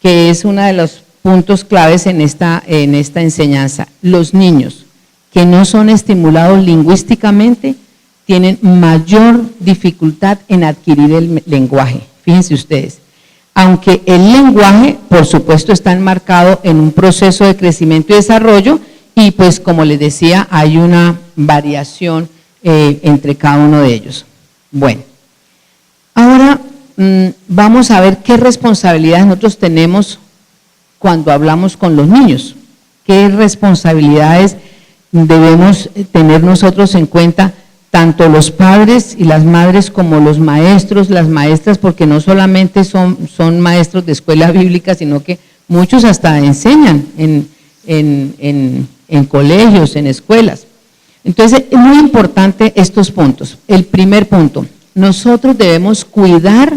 C: que es uno de los puntos claves en esta enseñanza. Los niños que no son estimulados lingüísticamente tienen mayor dificultad en adquirir el lenguaje. Fíjense ustedes, aunque el lenguaje, por supuesto, está enmarcado en un proceso de crecimiento y desarrollo, y pues como les decía, hay una variación entre cada uno de ellos. Bueno, ahora vamos a ver qué responsabilidades nosotros tenemos cuando hablamos con los niños, qué responsabilidades debemos tener nosotros en cuenta, tanto los padres y las madres como los maestros, las maestras, porque no solamente son maestros de escuela bíblica, sino que muchos hasta enseñan en colegios, en escuelas. Entonces, es muy importante estos puntos. El primer punto, nosotros debemos cuidar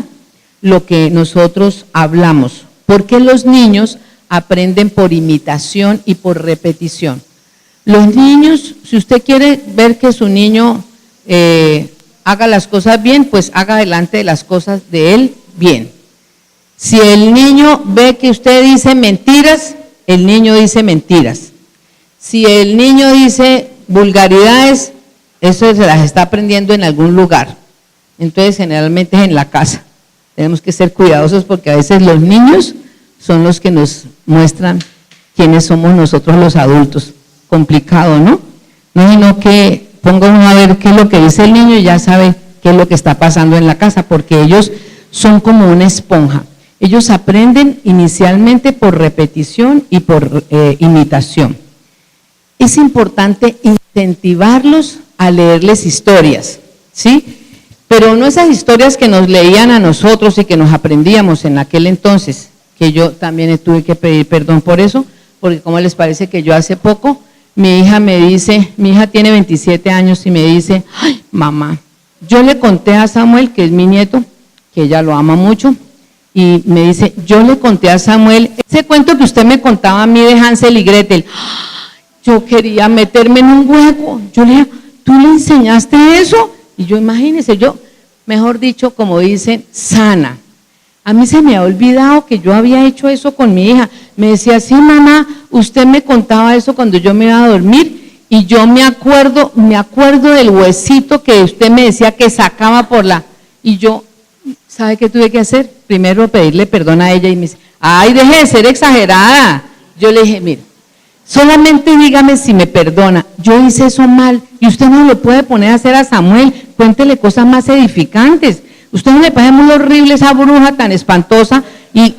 C: lo que nosotros hablamos, porque los niños aprenden por imitación y por repetición. Los niños, si usted quiere ver que su niño haga las cosas bien, pues haga delante de las cosas de él bien. Si el niño ve que usted dice mentiras, el niño dice mentiras. Si el niño dice vulgaridades, eso se las está aprendiendo en algún lugar. Entonces, generalmente es en la casa. Tenemos que ser cuidadosos porque a veces los niños son los que nos muestran quiénes somos nosotros los adultos. Complicado, ¿no? No, sino que ponga uno a ver qué es lo que dice el niño y ya sabe qué es lo que está pasando en la casa, porque ellos son como una esponja. Ellos aprenden inicialmente por repetición y por imitación. Es importante incentivarlos a leerles historias, ¿sí? Pero no esas historias que nos leían a nosotros y que nos aprendíamos en aquel entonces, que yo también tuve que pedir perdón por eso, porque como les parece que yo hace poco, mi hija me dice, mi hija tiene 27 años y me dice, ay, mamá, yo le conté a Samuel, que es mi nieto, que ella lo ama mucho, y me dice, yo le conté a Samuel ese cuento que usted me contaba a mí de Hansel y Gretel. Yo quería meterme en un hueco. Yo le dije, ¿tú le enseñaste eso? Y yo, imagínese, yo, mejor dicho, como dicen, sana. A mí se me ha olvidado que yo había hecho eso con mi hija. Me decía, sí, mamá, usted me contaba eso cuando yo me iba a dormir y yo me acuerdo del huesito que usted me decía que sacaba por la… Y yo, ¿sabe qué tuve que hacer? Primero pedirle perdón a ella y me dice, ay, deje de ser exagerada. Yo le dije, mire, solamente dígame si me perdona, yo hice eso mal y usted no lo puede poner a hacer a Samuel, cuéntele cosas más edificantes. Usted no le parece muy horrible esa bruja tan espantosa y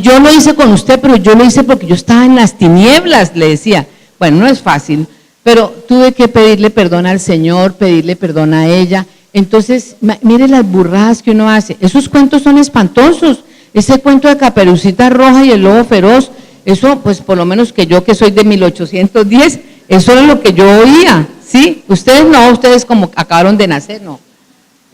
C: yo lo hice con usted, pero yo lo hice porque yo estaba en las tinieblas, le decía. Bueno, no es fácil, pero tuve que pedirle perdón al Señor, pedirle perdón a ella. Entonces, mire las burradas que uno hace. Esos cuentos son espantosos. Ese cuento de Caperucita Roja y el lobo feroz, eso pues por lo menos que yo que soy de 1810, eso era lo que yo oía, ¿sí? Ustedes no, ustedes como acabaron de nacer, no.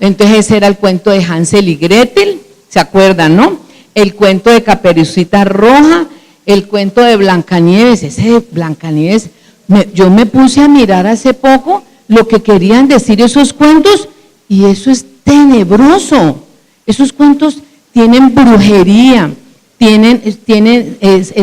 C: Entonces ese era el cuento de Hansel y Gretel, ¿se acuerdan, no? El cuento de Caperucita Roja, el cuento de Blancanieves, ese de Blancanieves, yo me puse a mirar hace poco lo que querían decir esos cuentos y eso es tenebroso. Esos cuentos tienen brujería,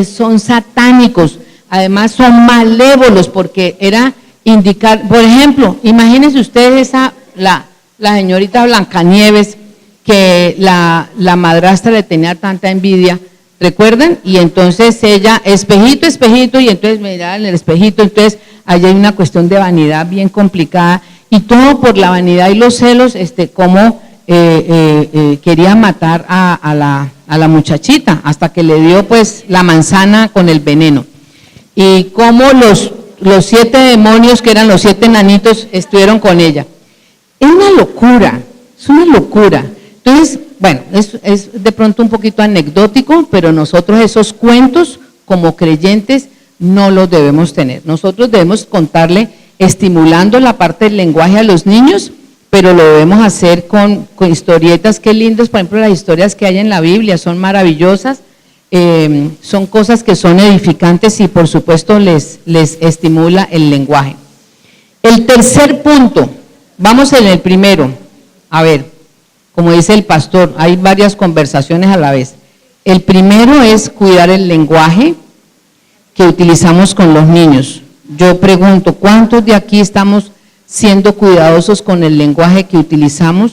C: son satánicos, además son malévolos porque era indicar, por ejemplo, imagínense ustedes la señorita Blancanieves, que la madrastra le tenía tanta envidia, ¿recuerdan? Y entonces ella, espejito, espejito, y entonces miraba en el espejito, entonces allá hay una cuestión de vanidad bien complicada, y todo por la vanidad y los celos, como quería matar a a la muchachita, hasta que le dio pues la manzana con el veneno. Y cómo los 7 demonios, que eran los 7 enanitos, estuvieron con ella. Es una locura, es una locura. Entonces, bueno, es de pronto un poquito anecdótico, pero nosotros esos cuentos, como creyentes, no los debemos tener. Nosotros debemos contarle, estimulando la parte del lenguaje a los niños, pero lo debemos hacer con historietas. Qué lindos, por ejemplo, las historias que hay en la Biblia, son maravillosas, son cosas que son edificantes y por supuesto les estimula el lenguaje. El tercer punto, vamos en el primero, a ver, como dice el pastor, hay varias conversaciones a la vez. El primero es cuidar el lenguaje que utilizamos con los niños. Yo pregunto, ¿cuántos de aquí estamos siendo cuidadosos con el lenguaje que utilizamos?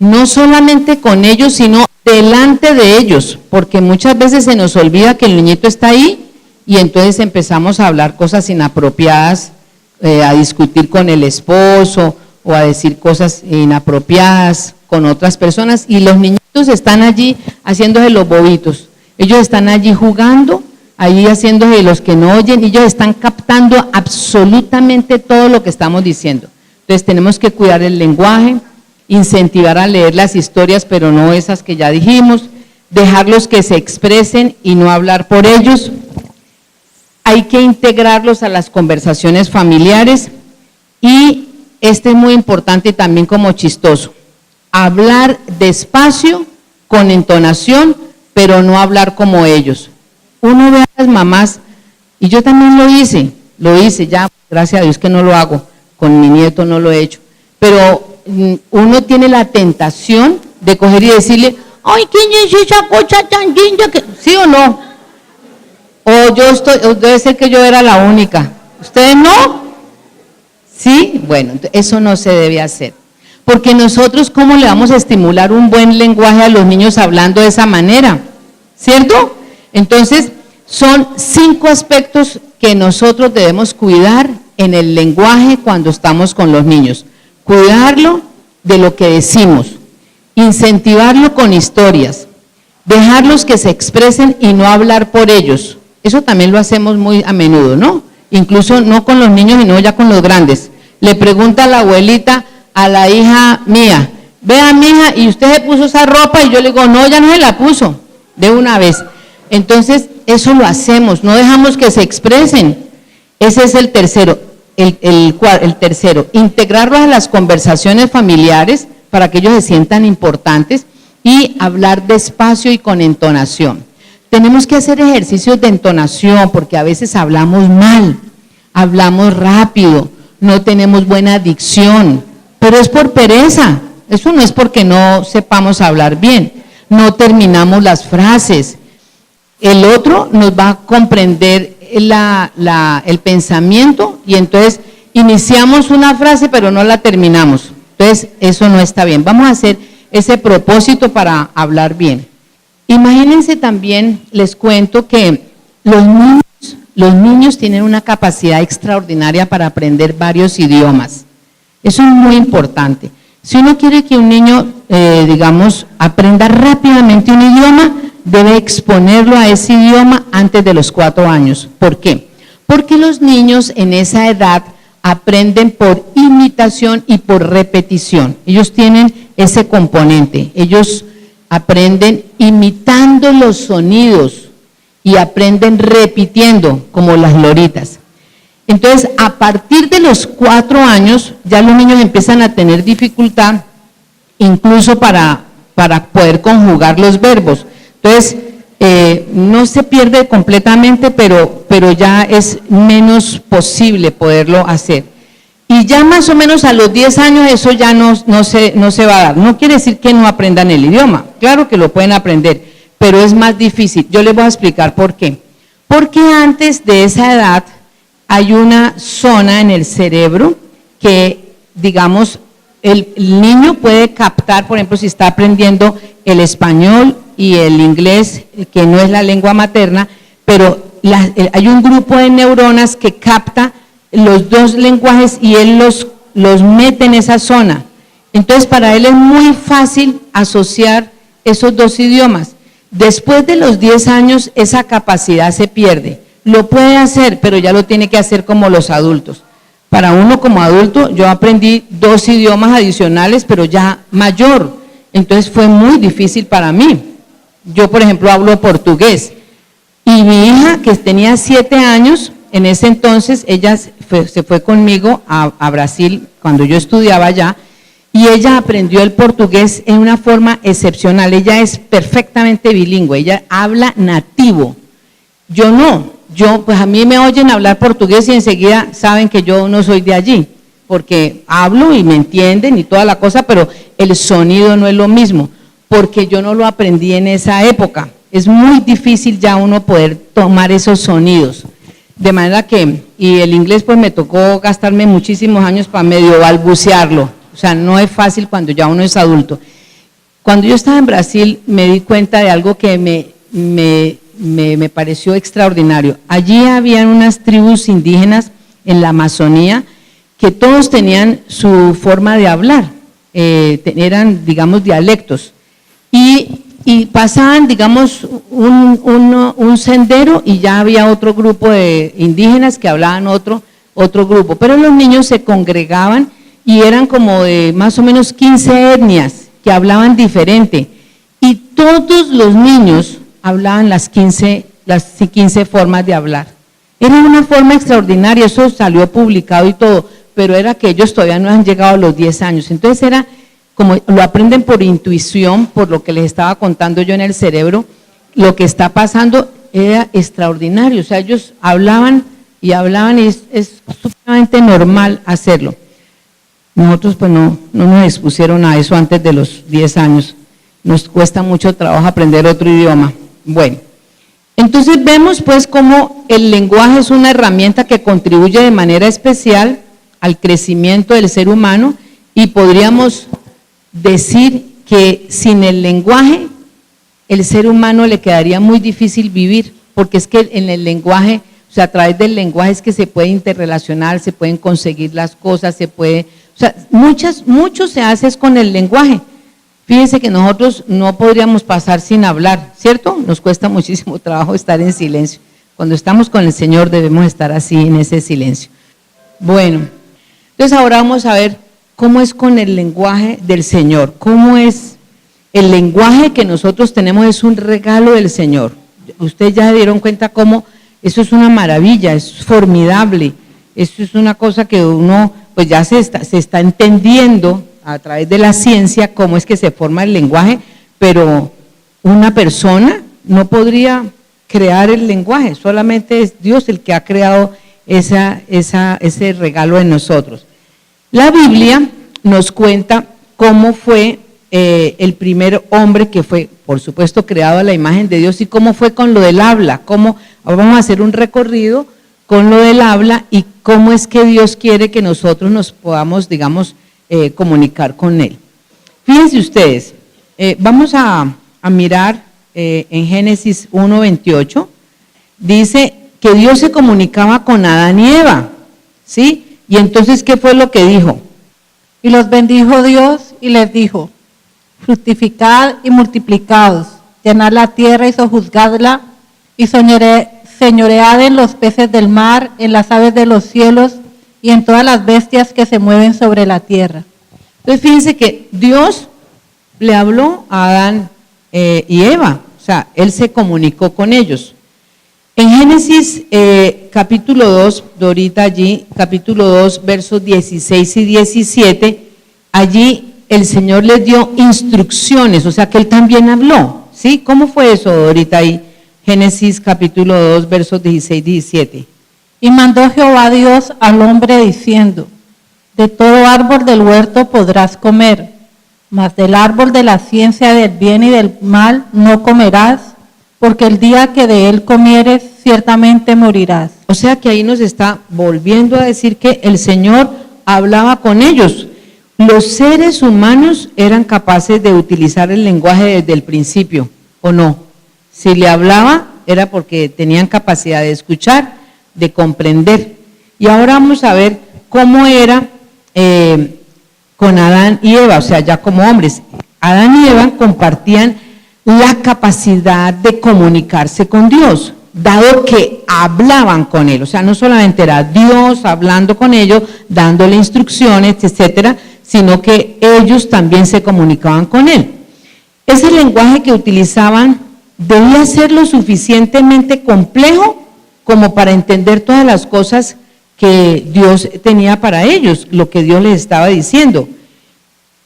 C: No solamente con ellos, sino delante de ellos, porque muchas veces se nos olvida que el niñito está ahí y entonces empezamos a hablar cosas inapropiadas, a discutir con el esposo o a decir cosas inapropiadas con otras personas, y los niñitos están allí haciéndose los bobitos. Ellos están allí jugando, ahí haciéndose los que no oyen, y ellos están captando absolutamente todo lo que estamos diciendo. Entonces tenemos que cuidar el lenguaje, incentivar a leer las historias, pero no esas que ya dijimos, dejarlos que se expresen y no hablar por ellos. Hay que integrarlos a las conversaciones familiares, y este es muy importante y también como chistoso, hablar despacio, con entonación, pero no hablar como ellos. Uno ve a las mamás, y yo también lo hice ya, gracias a Dios que no lo hago, con mi nieto no lo he hecho, pero uno tiene la tentación de coger y decirle, ay, ¿quién es esa cosa tan linda? ¿Sí o no? O debe ser que yo era la única. ¿Ustedes no? ¿Sí? Bueno, eso no se debe hacer. Porque nosotros, ¿cómo le vamos a estimular un buen lenguaje a los niños hablando de esa manera? ¿Cierto? Entonces, son 5 aspectos que nosotros debemos cuidar en el lenguaje cuando estamos con los niños. Cuidarlo de lo que decimos, incentivarlo con historias, dejarlos que se expresen y no hablar por ellos. Eso también lo hacemos muy a menudo, ¿no? Incluso no con los niños, sino ya con los grandes. Le pregunta a la abuelita a la hija mía, vea mija, ¿y usted se puso esa ropa? Y yo le digo, no, ya no se la puso, de una vez. Entonces, eso lo hacemos, no dejamos que se expresen. Ese es el tercero. El tercero, integrarlos a las conversaciones familiares para que ellos se sientan importantes, y hablar despacio y con entonación. Tenemos que hacer ejercicios de entonación porque a veces hablamos mal, hablamos rápido, no tenemos buena dicción, pero es por pereza, eso no es porque no sepamos hablar bien, no terminamos las frases. El otro nos va a comprender el pensamiento, y entonces iniciamos una frase pero no la terminamos. Entonces eso no está bien. Vamos a hacer ese propósito para hablar bien. Imagínense también, les cuento que los niños tienen una capacidad extraordinaria para aprender varios idiomas. Eso es muy importante. Si uno quiere que un niño, digamos, aprenda rápidamente un idioma, debe exponerlo a ese idioma antes de los 4 años. ¿Por qué? Porque los niños en esa edad aprenden por imitación y por repetición. Ellos tienen ese componente. Ellos aprenden imitando los sonidos y aprenden repitiendo, como las loritas. Entonces, a partir de los 4 años, ya los niños empiezan a tener dificultad, incluso para poder conjugar los verbos. Entonces, no se pierde completamente, pero ya es menos posible poderlo hacer. Y ya más o menos a los 10 años eso ya no se va a dar. No quiere decir que no aprendan el idioma, claro que lo pueden aprender, pero es más difícil. Yo les voy a explicar por qué. Porque antes de esa edad hay una zona en el cerebro que, digamos, el niño puede captar, por ejemplo, si está aprendiendo el español y el inglés, que no es la lengua materna, pero hay un grupo de neuronas que capta los 2 lenguajes y él los mete en esa zona. Entonces, para él es muy fácil asociar esos 2 idiomas. Después de los 10 años, esa capacidad se pierde. Lo puede hacer, pero ya lo tiene que hacer como los adultos. Para uno como adulto, yo aprendí 2 idiomas adicionales, pero ya mayor. Entonces fue muy difícil para mí. Yo, por ejemplo, hablo portugués. Y mi hija, que tenía 7 años, en ese entonces, ella se fue conmigo a Brasil cuando yo estudiaba allá, y ella aprendió el portugués en una forma excepcional. Ella es perfectamente bilingüe, ella habla nativo. Yo no, pues a mí me oyen hablar portugués y enseguida saben que yo no soy de allí, porque hablo y me entienden y toda la cosa, pero el sonido no es lo mismo, porque yo no lo aprendí en esa época. Es muy difícil ya uno poder tomar esos sonidos. De manera que, y el inglés pues me tocó gastarme muchísimos años para medio balbucearlo. O sea, no es fácil cuando ya uno es adulto. Cuando yo estaba en Brasil me di cuenta de algo que me pareció extraordinario. Allí habían unas tribus indígenas en la Amazonía que todos tenían su forma de hablar, eran, digamos, dialectos. Y pasaban, digamos, un sendero y ya había otro grupo de indígenas que hablaban otro grupo. Pero los niños se congregaban y eran como de más o menos 15 etnias que hablaban diferente. Y todos los niños hablaban las 15 formas de hablar. Era una forma extraordinaria, eso salió publicado y todo, pero era que ellos todavía no han llegado a los 10 años. Entonces era como lo aprenden por intuición, por lo que les estaba contando yo en el cerebro, lo que está pasando era extraordinario. O sea, ellos hablaban y es sumamente normal hacerlo. Nosotros pues no nos expusieron a eso antes de los 10 años. Nos cuesta mucho trabajo aprender otro idioma. Bueno, entonces vemos pues cómo el lenguaje es una herramienta que contribuye de manera especial al crecimiento del ser humano y podríamos decir que sin el lenguaje el ser humano le quedaría muy difícil vivir, porque es que en el lenguaje, o sea, a través del lenguaje es que se puede interrelacionar, se pueden conseguir las cosas, o sea, mucho se hace es con el lenguaje. Fíjense que nosotros no podríamos pasar sin hablar, ¿cierto? Nos cuesta muchísimo trabajo estar en silencio. Cuando estamos con el Señor debemos estar así en ese silencio. Bueno, entonces ahora vamos a ver cómo es con el lenguaje del Señor, cómo es el lenguaje que nosotros tenemos, es un regalo del Señor. Ustedes ya se dieron cuenta cómo eso es una maravilla, es formidable, eso es una cosa que uno pues ya se está entendiendo a través de la ciencia cómo es que se forma el lenguaje, pero una persona no podría crear el lenguaje, solamente es Dios el que ha creado ese regalo en nosotros. La Biblia nos cuenta cómo fue el primer hombre que fue, por supuesto, creado a la imagen de Dios y cómo fue con lo del habla, vamos a hacer un recorrido con lo del habla y cómo es que Dios quiere que nosotros nos podamos, digamos, comunicar con Él. Fíjense ustedes, vamos a mirar en Génesis 1:28, dice que Dios se comunicaba con Adán y Eva, ¿sí? Y entonces, ¿qué fue lo que dijo?
D: Y los bendijo Dios y les dijo: fructificad y multiplicaos, llenad la tierra y sojuzgadla, y señoread en los peces del mar, en las aves de los cielos, y en todas las bestias que se mueven sobre la tierra.
C: Entonces, fíjense que Dios le habló a Adán y Eva, o sea, Él se comunicó con ellos. En Génesis capítulo 2, Dorita allí, capítulo 2, versos 16 y 17, allí el Señor les dio instrucciones, o sea que Él también habló, ¿sí? ¿Cómo fue eso, Dorita, ahí? Génesis capítulo 2, versos 16 y 17.
D: Y mandó Jehová Dios al hombre diciendo: de todo árbol del huerto podrás comer, mas del árbol de la ciencia del bien y del mal no comerás, porque el día que de él comieres, ciertamente morirás.
C: O sea que ahí nos está volviendo a decir que el Señor hablaba con ellos. Los seres humanos eran capaces de utilizar el lenguaje desde el principio, ¿o no? Si le hablaba era porque tenían capacidad de escuchar, de comprender. Y ahora vamos a ver cómo era con Adán y Eva, o sea, ya como hombres. Adán y Eva compartían la capacidad de comunicarse con Dios, dado que hablaban con Él. O sea, no solamente era Dios hablando con ellos, dándole instrucciones, etcétera, sino que ellos también se comunicaban con Él. Ese lenguaje que utilizaban debía ser lo suficientemente complejo como para entender todas las cosas que Dios tenía para ellos, lo que Dios les estaba diciendo.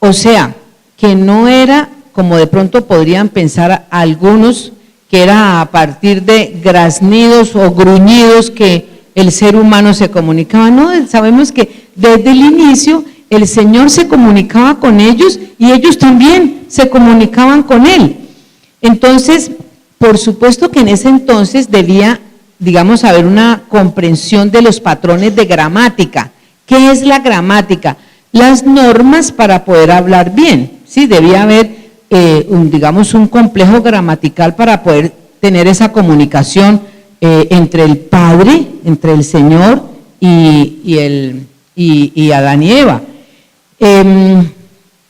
C: O sea, que no era como de pronto podrían pensar algunos, que era a partir de graznidos o gruñidos que el ser humano se comunicaba. No, sabemos que desde el inicio el Señor se comunicaba con ellos y ellos también se comunicaban con Él. Entonces, por supuesto que en ese entonces debía, digamos, haber una comprensión de los patrones de gramática. ¿Qué es la gramática? Las normas para poder hablar bien, ¿sí? Debía haber, digamos, un complejo gramatical para poder tener esa comunicación entre el Padre, entre el Señor y Adán y Eva.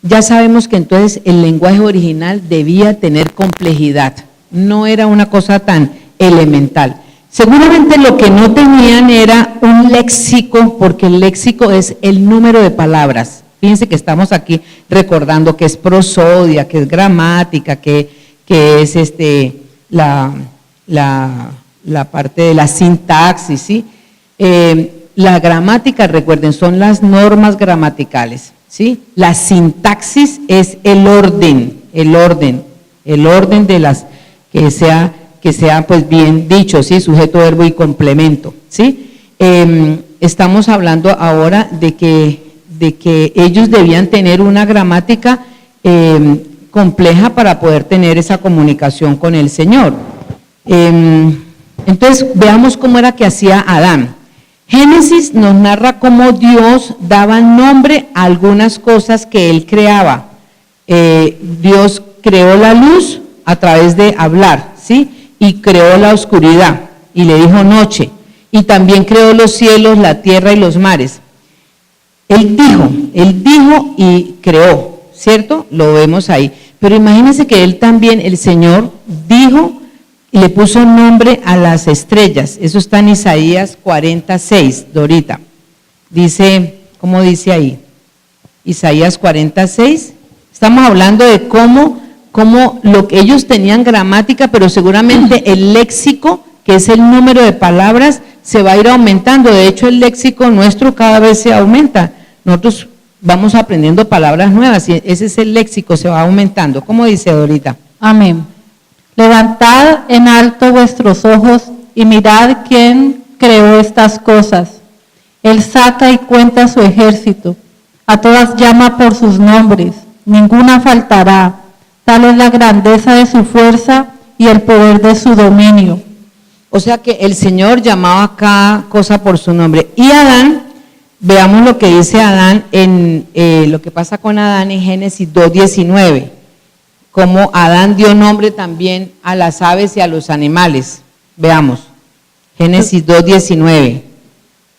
C: Ya sabemos que entonces el lenguaje original debía tener complejidad, no era una cosa tan elemental. Seguramente lo que no tenían era un léxico, porque el léxico es el número de palabras. Fíjense que estamos aquí recordando que es prosodia, que es gramática, que es la parte de la sintaxis, ¿sí? La gramática, recuerden, son las normas gramaticales, ¿sí? La sintaxis es el orden de las que sea pues bien dicho, ¿sí? Sujeto, verbo y complemento, ¿sí? Estamos hablando ahora de que ellos debían tener una gramática compleja para poder tener esa comunicación con el Señor. Entonces, veamos cómo era que hacía Adán. Génesis nos narra cómo Dios daba nombre a algunas cosas que Él creaba. Dios creó la luz a través de hablar, ¿sí? Y creó la oscuridad y le dijo noche, y también creó los cielos, la tierra y los mares. Él dijo y creó, ¿cierto? Lo vemos ahí. Pero imagínense que Él también, el Señor, dijo y le puso nombre a las estrellas. Eso está en Isaías 46, Dorita. Dice, ¿cómo dice ahí? Isaías 46. Estamos hablando de cómo lo que ellos tenían gramática, pero seguramente el léxico, que es el número de palabras, se va a ir aumentando. De hecho, el léxico nuestro cada vez se aumenta. Nosotros vamos aprendiendo palabras nuevas y ese es el léxico, se va aumentando. ¿Cómo dice Dorita?
D: Amén. Levantad en alto vuestros ojos y mirad quién creó estas cosas. Él saca y cuenta su ejército. A todas llama por sus nombres. Ninguna faltará. Tal es la grandeza de su fuerza y el poder de su dominio.
C: O sea que el Señor llamaba a cada cosa por su nombre. Y Adán, veamos lo que dice Adán lo que pasa con Adán en Génesis 2:19. Como Adán dio nombre también a las aves y a los animales. Veamos, Génesis 2:19.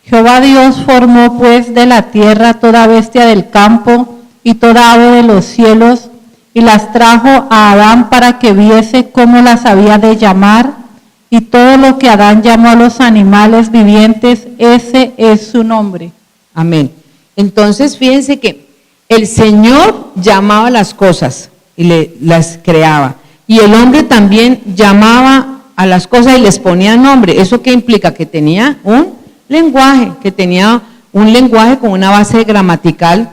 D: Jehová Dios formó pues de la tierra toda bestia del campo y toda ave de los cielos, y las trajo a Adán para que viese cómo las había de llamar, y todo lo que Adán llamó a los animales vivientes, ese es su nombre.
C: Amén. Entonces, fíjense que el Señor llamaba las cosas y las creaba, y el hombre también llamaba a las cosas y les ponía nombre. ¿Eso qué implica? Que tenía un lenguaje, con una base gramatical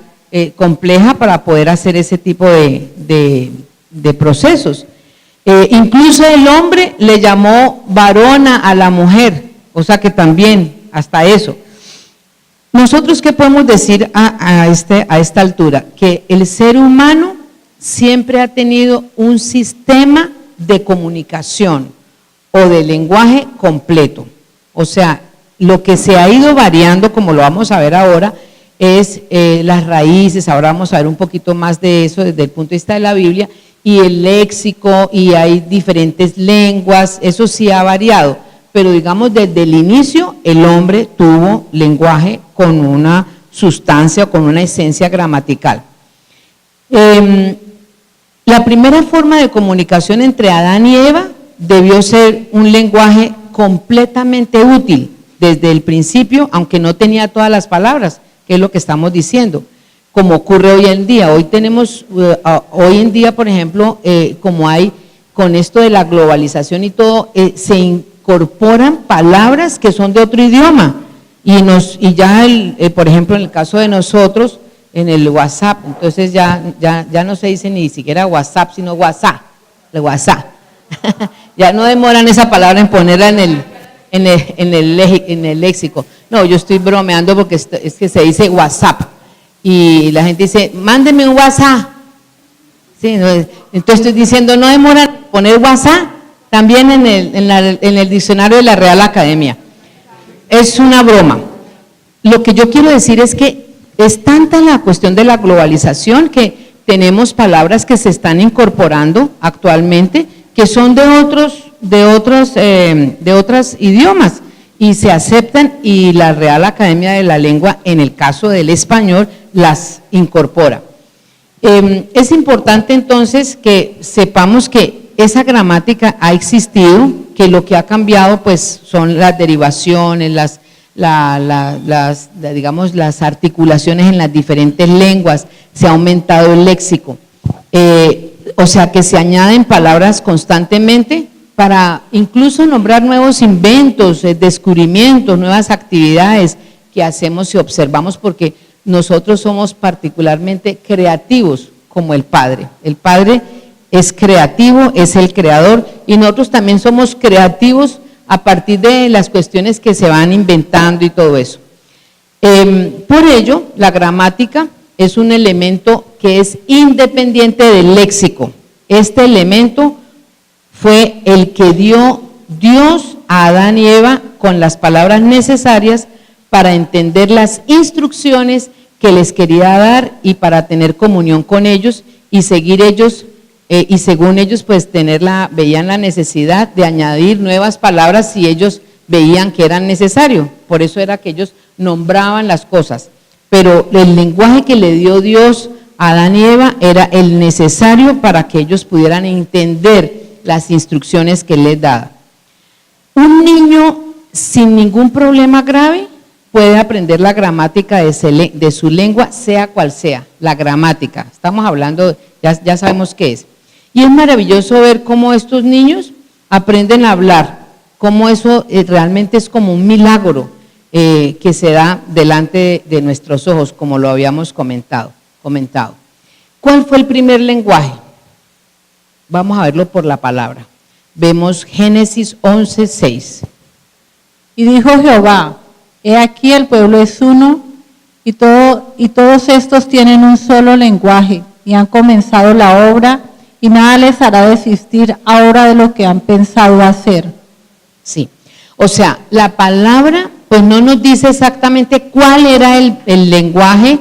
C: compleja para poder hacer ese tipo de procesos. Incluso el hombre le llamó varona a la mujer, o sea que también hasta eso. Nosotros, ¿qué podemos decir a esta altura? Que el ser humano siempre ha tenido un sistema de comunicación o de lenguaje completo. O sea, lo que se ha ido variando, como lo vamos a ver ahora, es las raíces. Ahora vamos a ver un poquito más de eso desde el punto de vista de la Biblia, y el léxico, y hay diferentes lenguas, eso sí ha variado, pero digamos desde el inicio el hombre tuvo lenguaje con una sustancia o con una esencia gramatical. La primera forma de comunicación entre Adán y Eva debió ser un lenguaje completamente útil desde el principio, aunque no tenía todas las palabras, que es lo que estamos diciendo, como ocurre hoy en día. Hoy tenemos, hoy en día, por ejemplo, como hay con esto de la globalización y todo, se incorporan palabras que son de otro idioma y ya, por ejemplo, en el caso de nosotros, en el WhatsApp, entonces ya no se dice ni siquiera WhatsApp, sino WhatsApp, el WhatsApp. Ya no demoran esa palabra en ponerla en el léxico. No, yo estoy bromeando porque es que se dice WhatsApp y la gente dice, mándeme un WhatsApp. Sí, no, entonces estoy diciendo, no demoran poner WhatsApp también en el diccionario de la Real Academia. Es una broma. Lo que yo quiero decir es que es tanta la cuestión de la globalización que tenemos palabras que se están incorporando actualmente que son de otros idiomas y se aceptan, y la Real Academia de la Lengua, en el caso del español, las incorpora. Es importante entonces que sepamos que esa gramática ha existido, que lo que ha cambiado pues son las derivaciones, digamos, las articulaciones en las diferentes lenguas, se ha aumentado el léxico. O sea que se añaden palabras constantemente para incluso nombrar nuevos inventos, descubrimientos, nuevas actividades que hacemos y observamos, porque nosotros somos particularmente creativos como el Padre. El Padre es creativo, es el creador, y nosotros también somos creativos a partir de las cuestiones que se van inventando y todo eso. Por ello, la gramática es un elemento que es independiente del léxico. Este elemento fue el que dio Dios a Adán y Eva con las palabras necesarias para entender las instrucciones que les quería dar y para tener comunión con ellos y seguir ellos, y según ellos pues veían la necesidad de añadir nuevas palabras si ellos veían que eran necesario. Por eso era que ellos nombraban las cosas. Pero el lenguaje que le dio Dios a Adán y Eva era el necesario para que ellos pudieran entender las instrucciones que Él les daba. Un niño sin ningún problema grave puede aprender la gramática de su lengua, sea cual sea, la gramática. Estamos hablando, ya sabemos qué es. Y es maravilloso ver cómo estos niños aprenden a hablar, cómo eso realmente es como un milagro que se da delante de nuestros ojos, como lo habíamos comentado. ¿Cuál fue el primer lenguaje? Vamos a verlo por la palabra. Vemos Génesis 11:6.
D: Y dijo Jehová, he aquí el pueblo es uno, y todos estos tienen un solo lenguaje, y han comenzado la obra, y nada les hará desistir ahora de lo que han pensado hacer.
C: Sí, o sea, la palabra pues no nos dice exactamente cuál era el lenguaje,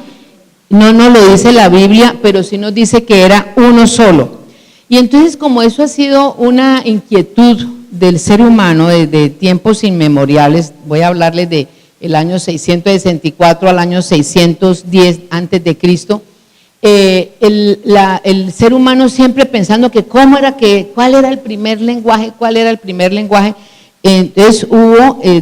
C: no nos lo dice la Biblia, pero sí nos dice que era uno solo. Y entonces, como eso ha sido una inquietud del ser humano desde tiempos inmemoriales, voy a hablarles de el año 664 al año 610 antes de Cristo, el ser humano siempre pensando que cuál era el primer lenguaje, entonces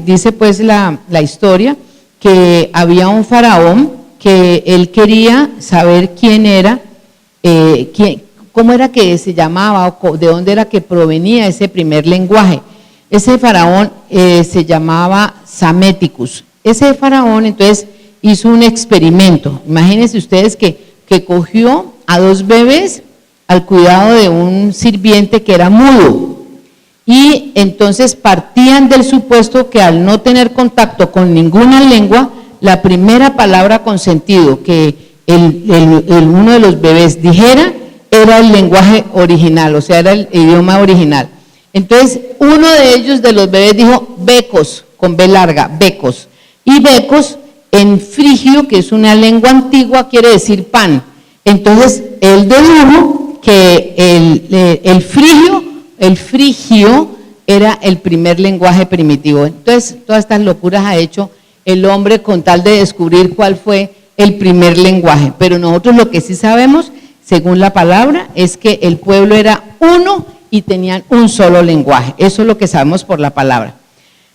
C: dice pues la historia, que había un faraón que él quería saber quién era, cómo era que se llamaba, o de dónde era que provenía ese primer lenguaje. Ese faraón se llamaba Psaméticus. Ese faraón entonces hizo un experimento. Imagínense ustedes que cogió a 2 bebés al cuidado de un sirviente que era mudo, y entonces partían del supuesto que al no tener contacto con ninguna lengua, la primera palabra con sentido que uno de los bebés dijera era el lenguaje original, o sea, era el idioma original. Entonces, uno de ellos, de los bebés, dijo becos, con B larga, becos. Y becos, en frigio, que es una lengua antigua, quiere decir pan. Entonces, él dedujo que el frigio era el primer lenguaje primitivo. Entonces, todas estas locuras ha hecho el hombre con tal de descubrir cuál fue el primer lenguaje. Pero nosotros lo que sí sabemos, según la palabra, es que el pueblo era uno y tenían un solo lenguaje. Eso es lo que sabemos por la palabra.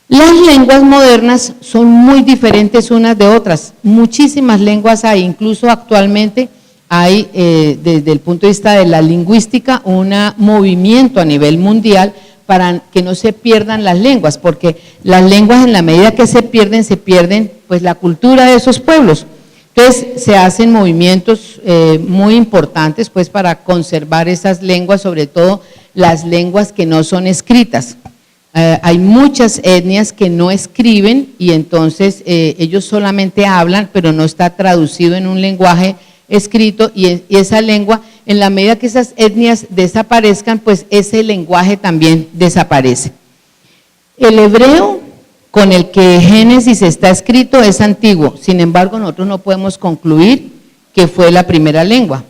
C: Las lenguas modernas son muy diferentes unas de otras. Muchísimas lenguas hay, incluso actualmente hay, desde el punto de vista de la lingüística, un movimiento a nivel mundial para que no se pierdan las lenguas, porque las lenguas, en la medida que se pierden pues la cultura de esos pueblos. Entonces se hacen movimientos muy importantes pues para conservar esas lenguas, sobre todo las lenguas que no son escritas. Hay muchas etnias que no escriben y entonces ellos solamente hablan, pero no está traducido en un lenguaje escrito, y esa lengua, en la medida que esas etnias desaparezcan, pues ese lenguaje también desaparece. El hebreo con el que Génesis está escrito es antiguo, sin embargo nosotros no podemos concluir que fue la primera lengua.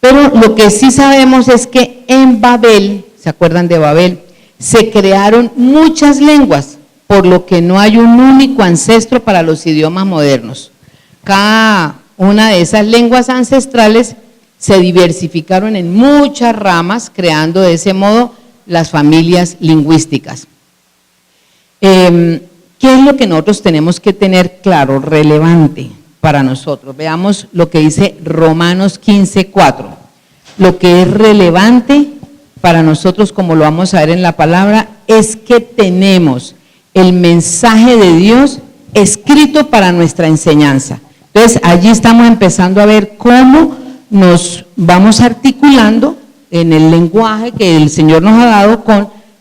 C: Pero lo que sí sabemos es que en Babel, ¿se acuerdan de Babel? Se crearon muchas lenguas, por lo que no hay un único ancestro para los idiomas modernos. Cada una de esas lenguas ancestrales se diversificaron en muchas ramas, creando de ese modo las familias lingüísticas. ¿Qué es lo que nosotros tenemos que tener claro, relevante para nosotros? Veamos lo que dice Romanos 15:4. Lo que es relevante para nosotros, como lo vamos a ver en la palabra, es que tenemos el mensaje de Dios escrito para nuestra enseñanza. Entonces, allí estamos empezando a ver cómo nos vamos articulando en el lenguaje que el Señor nos ha dado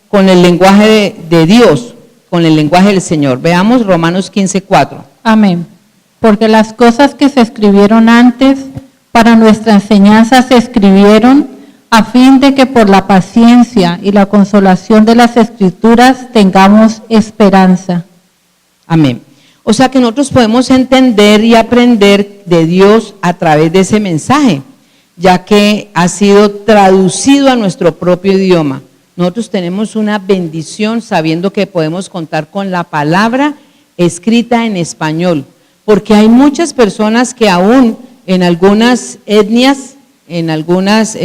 C: con el lenguaje de Dios, con el lenguaje del Señor. Veamos Romanos 15:4.
D: Amén. Porque las cosas que se escribieron antes para nuestra enseñanza se escribieron a fin de que por la paciencia y la consolación de las Escrituras tengamos esperanza.
C: Amén. O sea que nosotros podemos entender y aprender de Dios a través de ese mensaje, ya que ha sido traducido a nuestro propio idioma. Nosotros tenemos una bendición sabiendo que podemos contar con la palabra escrita en español, porque hay muchas personas que aún en algunas etnias, en algunas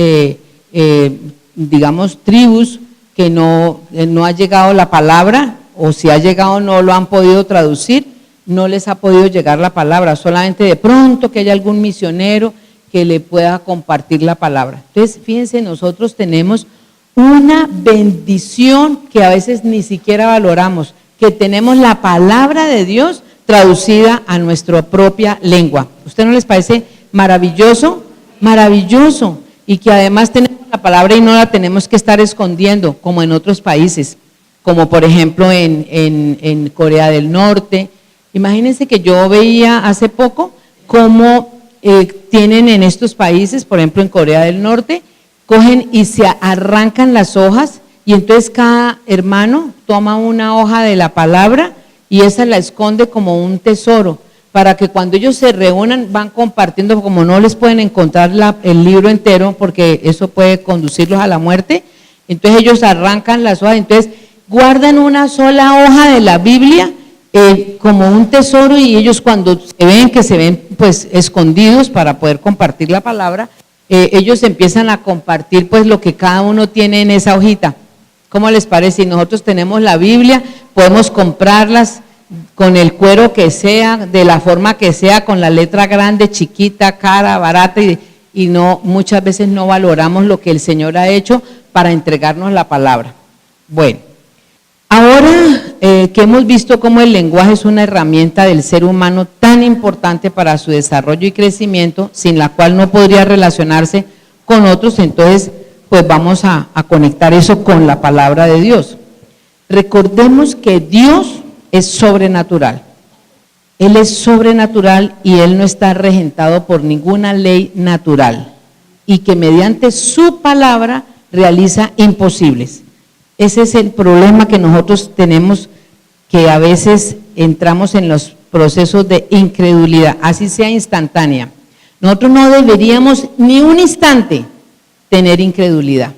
C: digamos tribus, que no ha llegado la palabra, o si ha llegado no lo han podido traducir, no les ha podido llegar la palabra, solamente de pronto que haya algún misionero que le pueda compartir la palabra. Entonces, fíjense, nosotros tenemos una bendición que a veces ni siquiera valoramos, que tenemos la palabra de Dios traducida a nuestra propia lengua. ¿Usted no les parece maravilloso? Maravilloso. Y que además tenemos la palabra y no la tenemos que estar escondiendo, como en otros países, como por ejemplo en Corea del Norte. Imagínense que yo veía hace poco cómo tienen en estos países, por ejemplo en Corea del Norte, cogen y se arrancan las hojas y entonces cada hermano toma una hoja de la palabra y esa la esconde como un tesoro, para que cuando ellos se reúnan van compartiendo, como no les pueden encontrar el libro entero porque eso puede conducirlos a la muerte, entonces ellos arrancan las hojas, entonces guardan una sola hoja de la Biblia como un tesoro, y ellos cuando se ven pues escondidos para poder compartir la palabra, ellos empiezan a compartir pues lo que cada uno tiene en esa hojita. ¿Cómo les parece? Si nosotros tenemos la Biblia, podemos comprarlas con el cuero que sea, de la forma que sea, con la letra grande, chiquita, cara, barata, y no, muchas veces no valoramos lo que el Señor ha hecho para entregarnos la palabra. Bueno, ahora que hemos visto cómo el lenguaje es una herramienta del ser humano tan importante para su desarrollo y crecimiento, sin la cual no podría relacionarse con otros, entonces pues vamos a conectar eso con la palabra de Dios. Recordemos que Dios es sobrenatural. Él es sobrenatural y Él no está regentado por ninguna ley natural, y que mediante su palabra realiza imposibles. Ese es el problema que nosotros tenemos, que a veces entramos en los procesos de incredulidad, así sea instantánea. Nosotros no deberíamos ni un instante tener incredulidad.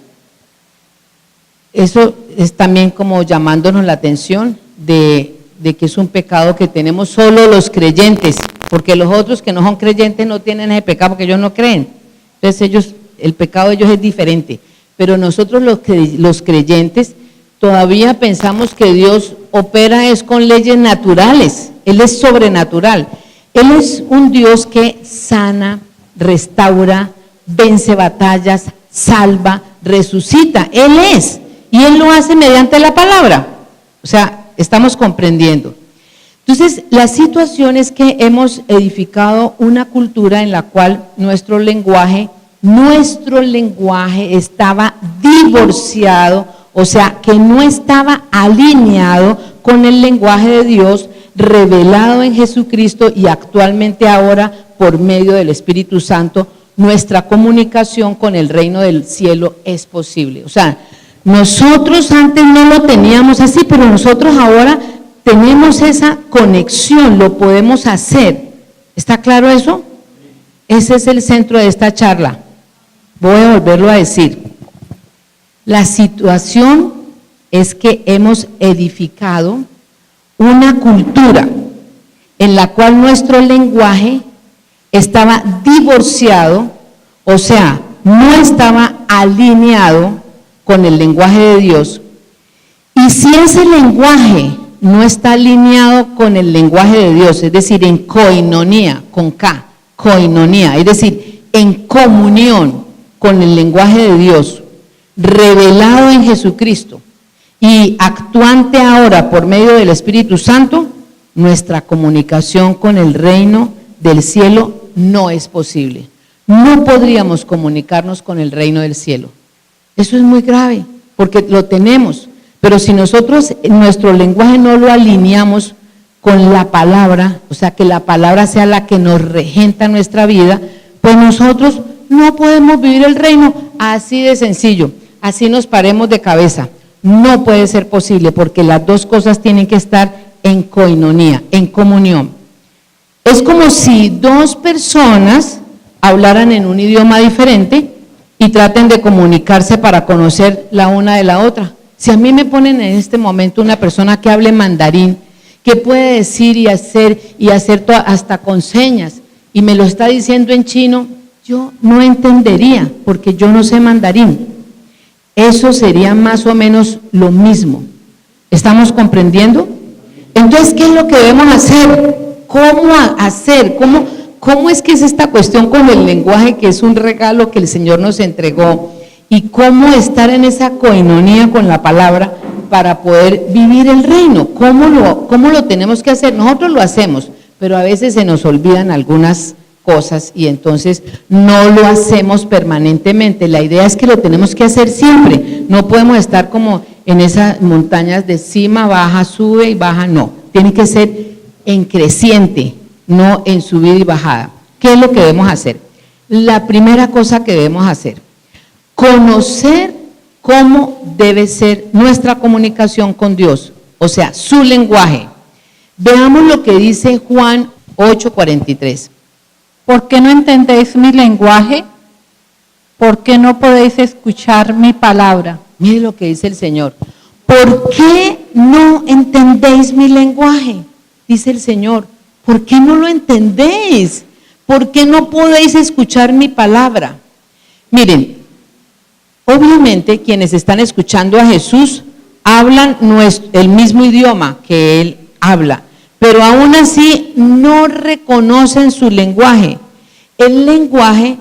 C: Eso es también como llamándonos la atención de que es un pecado que tenemos solo los creyentes, porque los otros que no son creyentes no tienen ese pecado porque ellos no creen. Entonces ellos el pecado de ellos es diferente, pero nosotros los creyentes todavía pensamos que Dios opera es con leyes naturales, Él es sobrenatural. Él es un Dios que sana, restaura, vence batallas, salva, resucita. Él es, y Él lo hace mediante la palabra. O sea, estamos comprendiendo. Entonces, la situación es que hemos edificado una cultura en la cual nuestro lenguaje estaba divorciado, o sea, que no estaba alineado con el lenguaje de Dios revelado en Jesucristo, y actualmente ahora por medio del Espíritu Santo nuestra comunicación con el reino del cielo es posible. O sea, nosotros antes no lo teníamos así, pero nosotros ahora tenemos esa conexión, lo podemos hacer. ¿Está claro eso? Ese es el centro de esta charla. Voy a volverlo a decir. La situación es que hemos edificado una cultura en la cual nuestro lenguaje estaba divorciado, o sea, no estaba alineado con el lenguaje de Dios. Y si ese lenguaje no está alineado con el lenguaje de Dios, es decir, en koinonía, con K, koinonía, es decir, en comunión con el lenguaje de Dios, revelado en Jesucristo y actuante ahora por medio del Espíritu Santo, nuestra comunicación con el reino del cielo no es posible. No podríamos comunicarnos con el reino del cielo. Eso es muy grave, porque lo tenemos, pero si nosotros nuestro lenguaje no lo alineamos con la palabra, o sea, que la palabra sea la que nos regenta nuestra vida, pues nosotros no podemos vivir el reino. Así de sencillo, así nos paremos de cabeza. No puede ser posible, porque las dos cosas tienen que estar en koinonía, en comunión. Es como si dos personas hablaran en un idioma diferente y traten de comunicarse para conocer la una de la otra. Si a mí me ponen en este momento una persona que hable mandarín, que puede decir y hacer hasta con señas, y me lo está diciendo en chino, yo no entendería, porque yo no sé mandarín. Eso sería más o menos lo mismo. ¿Estamos comprendiendo? Entonces, ¿qué es lo que debemos hacer? ¿Cómo hacer? ¿Cómo es que es esta cuestión con el lenguaje, que es un regalo que el Señor nos entregó? Y cómo estar en esa koinonía con la palabra para poder vivir el reino. ¿Cómo lo tenemos que hacer? Nosotros lo hacemos, pero a veces se nos olvidan algunas cosas y entonces no lo hacemos permanentemente. La idea es que lo tenemos que hacer siempre. No podemos estar como en esas montañas de cima, baja, sube y baja. No, tiene que ser en creciente, no en subida y bajada. ¿Qué es lo que debemos hacer? La primera cosa que debemos hacer, conocer cómo debe ser nuestra comunicación con Dios, o sea, su lenguaje. Veamos lo que dice Juan 8:43.
D: ¿Por qué no entendéis mi lenguaje? ¿Por qué no podéis escuchar mi palabra?
C: Mire lo que dice el Señor. ¿Por qué no entendéis mi lenguaje? Dice el Señor. ¿Por qué no lo entendéis? ¿Por qué no podéis escuchar mi palabra? Miren, obviamente quienes están escuchando a Jesús hablan el mismo idioma que Él habla, pero aún así no reconocen su lenguaje. El lenguaje,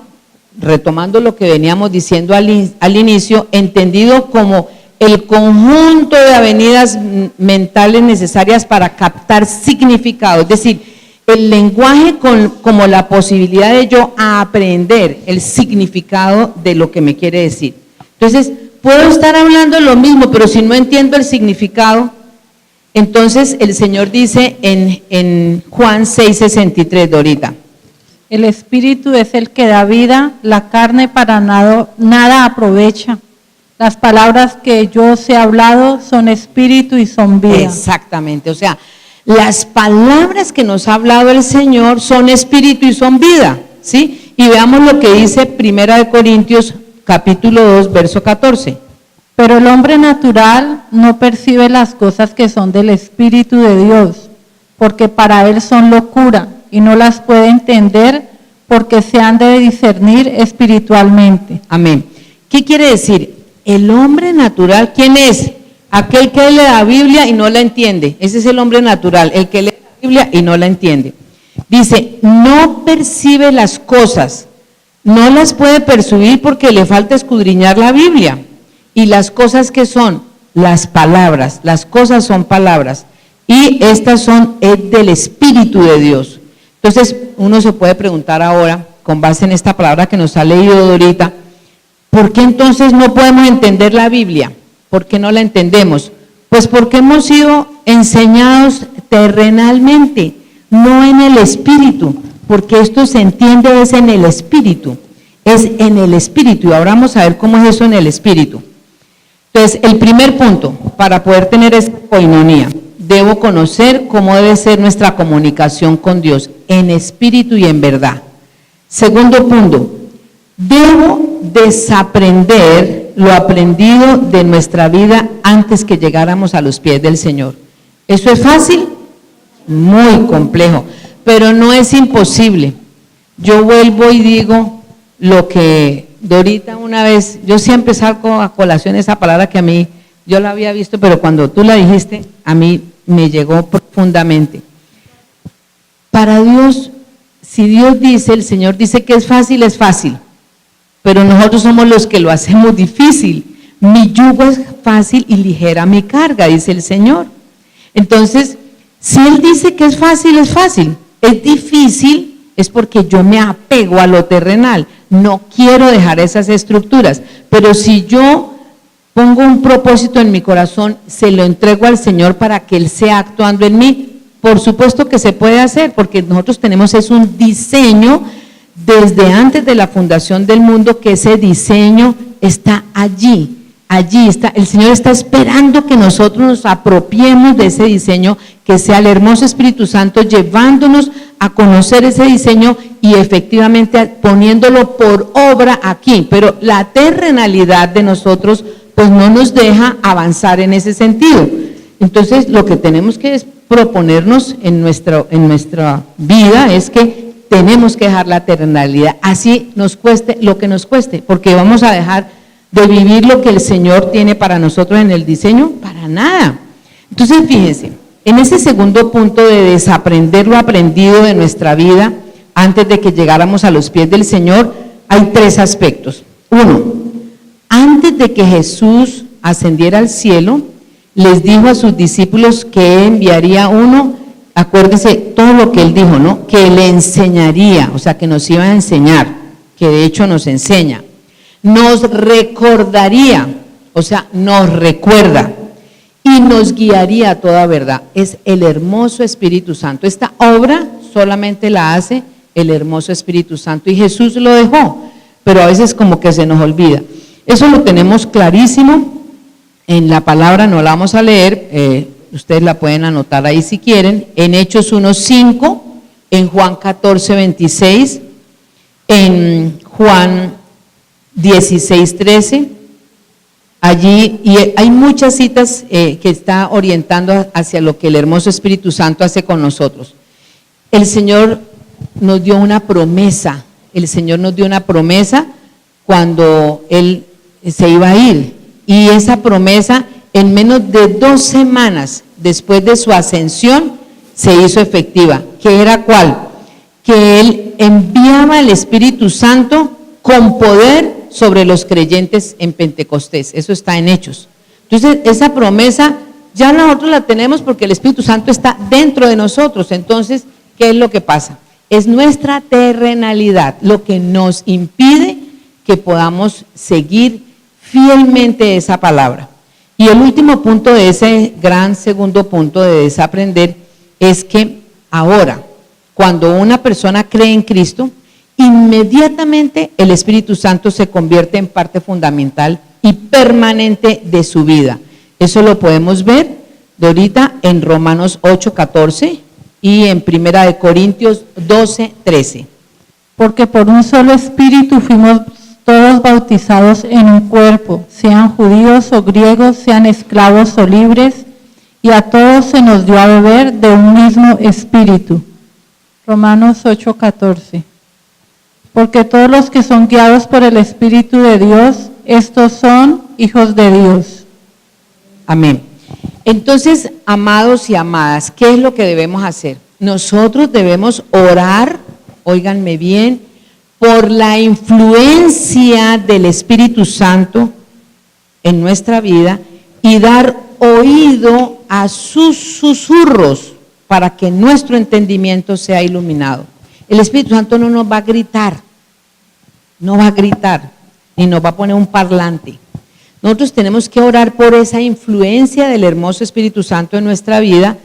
C: retomando lo que veníamos diciendo al inicio, entendido como el conjunto de avenidas mentales necesarias para captar significado, es decir, el lenguaje como la posibilidad de yo aprender el significado de lo que me quiere decir. Entonces, puedo estar hablando lo mismo, pero si no entiendo el significado, entonces el Señor dice en Juan 6:63, Dorita.
D: El espíritu es el que da vida, la carne para nada aprovecha. Las palabras que yo os he hablado son espíritu y son vida.
C: Exactamente, o sea, las palabras que nos ha hablado el Señor son espíritu y son vida, ¿sí? Y veamos lo que dice 1 Corintios capítulo 2, verso 14.
D: Pero el hombre natural no percibe las cosas que son del Espíritu de Dios, porque para él son locura y no las puede entender porque se han de discernir espiritualmente.
C: Amén. ¿Qué quiere decir? El hombre natural, ¿quién es? Aquel que lee la Biblia y no la entiende. Ese es el hombre natural, el que lee la Biblia y no la entiende. Dice, no percibe las cosas, no las puede percibir porque le falta escudriñar la Biblia. Y las cosas que son, las palabras, las cosas son palabras. Y estas son del Espíritu de Dios. Entonces, uno se puede preguntar ahora, con base en esta palabra que nos ha leído ahorita, ¿por qué entonces no podemos entender la Biblia? ¿Por qué no la entendemos? Pues porque hemos sido enseñados terrenalmente, no en el Espíritu, porque esto se entiende es en el Espíritu, es en el Espíritu, y ahora vamos a ver cómo es eso en el Espíritu. Entonces, el primer punto, para poder tener esta coinonía, debo conocer cómo debe ser nuestra comunicación con Dios, en espíritu y en verdad. Segundo punto, debo desaprender lo aprendido de nuestra vida antes que llegáramos a los pies del Señor. ¿Eso es fácil? Muy complejo, pero no es imposible. Yo vuelvo y digo lo que Dorita una vez, yo siempre saco a colación esa palabra que a mí, yo la había visto, pero cuando tú la dijiste, a mí me llegó profundamente. Para Dios, si Dios dice, el Señor dice que es fácil, pero nosotros somos los que lo hacemos difícil. Mi yugo es fácil y ligera mi carga, dice el Señor. Entonces, si Él dice que es fácil, es difícil, es porque yo me apego a lo terrenal, no quiero dejar esas estructuras, pero si yo pongo un propósito en mi corazón, se lo entrego al Señor para que Él sea actuando en mí, por supuesto que se puede hacer, porque nosotros tenemos es un diseño desde antes de la fundación del mundo, que ese diseño está allí está, el Señor está esperando que nosotros nos apropiemos de ese diseño, que sea el hermoso Espíritu Santo llevándonos a conocer ese diseño y efectivamente poniéndolo por obra aquí, pero la terrenalidad de nosotros pues no nos deja avanzar en ese sentido. Entonces lo que tenemos que es proponernos en nuestra vida es que tenemos que dejar la terrenalidad, así nos cueste lo que nos cueste, porque vamos a dejar de vivir lo que el Señor tiene para nosotros en el diseño, para nada. Entonces fíjense, en ese segundo punto de desaprender lo aprendido de nuestra vida antes de que llegáramos a los pies del Señor, hay tres aspectos. Uno, antes de que Jesús ascendiera al cielo, les dijo a sus discípulos que enviaría uno, acuérdense todo lo que Él dijo, ¿no? Que le enseñaría, o sea, que nos iba a enseñar, que de hecho nos enseña. Nos recordaría, o sea, nos recuerda y nos guiaría a toda verdad. Es el hermoso Espíritu Santo. Esta obra solamente la hace el hermoso Espíritu Santo y Jesús lo dejó, pero a veces como que se nos olvida. Eso lo tenemos clarísimo en la palabra, no la vamos a leer, ustedes la pueden anotar ahí si quieren, en Hechos 1:5, en Juan 14:26, en Juan 16:13, allí, y hay muchas citas que está orientando hacia lo que el hermoso Espíritu Santo hace con nosotros. El Señor nos dio una promesa, cuando Él se iba a ir, y esa promesa en menos de 2 semanas después de su ascensión se hizo efectiva. ¿Qué era cuál? Que Él enviaba el Espíritu Santo con poder sobre los creyentes en Pentecostés. Eso está en Hechos. Entonces, esa promesa ya nosotros la tenemos porque el Espíritu Santo está dentro de nosotros. Entonces, ¿qué es lo que pasa? Es nuestra terrenalidad lo que nos impide que podamos seguir fielmente esa palabra. Y el último punto de ese gran segundo punto de desaprender es que ahora, cuando una persona cree en Cristo, inmediatamente el Espíritu Santo se convierte en parte fundamental y permanente de su vida. Eso lo podemos ver de ahorita en Romanos 8:14 y en Primera de Corintios 12:13.
D: Porque por un solo Espíritu fuimos todos bautizados en un cuerpo, sean judíos o griegos, sean esclavos o libres, y a todos se nos dio a beber de un mismo Espíritu. Romanos 8:14. porque todos los que son guiados por el Espíritu de Dios, estos son hijos de Dios.
C: Amén. Entonces, amados y amadas, ¿qué es lo que debemos hacer? Nosotros debemos orar, óiganme bien, por la influencia del Espíritu Santo en nuestra vida y dar oído a sus susurros para que nuestro entendimiento sea iluminado. El Espíritu Santo no nos va a gritar, no va a gritar, ni nos va a poner un parlante. Nosotros tenemos que orar por esa influencia del hermoso Espíritu Santo en nuestra vida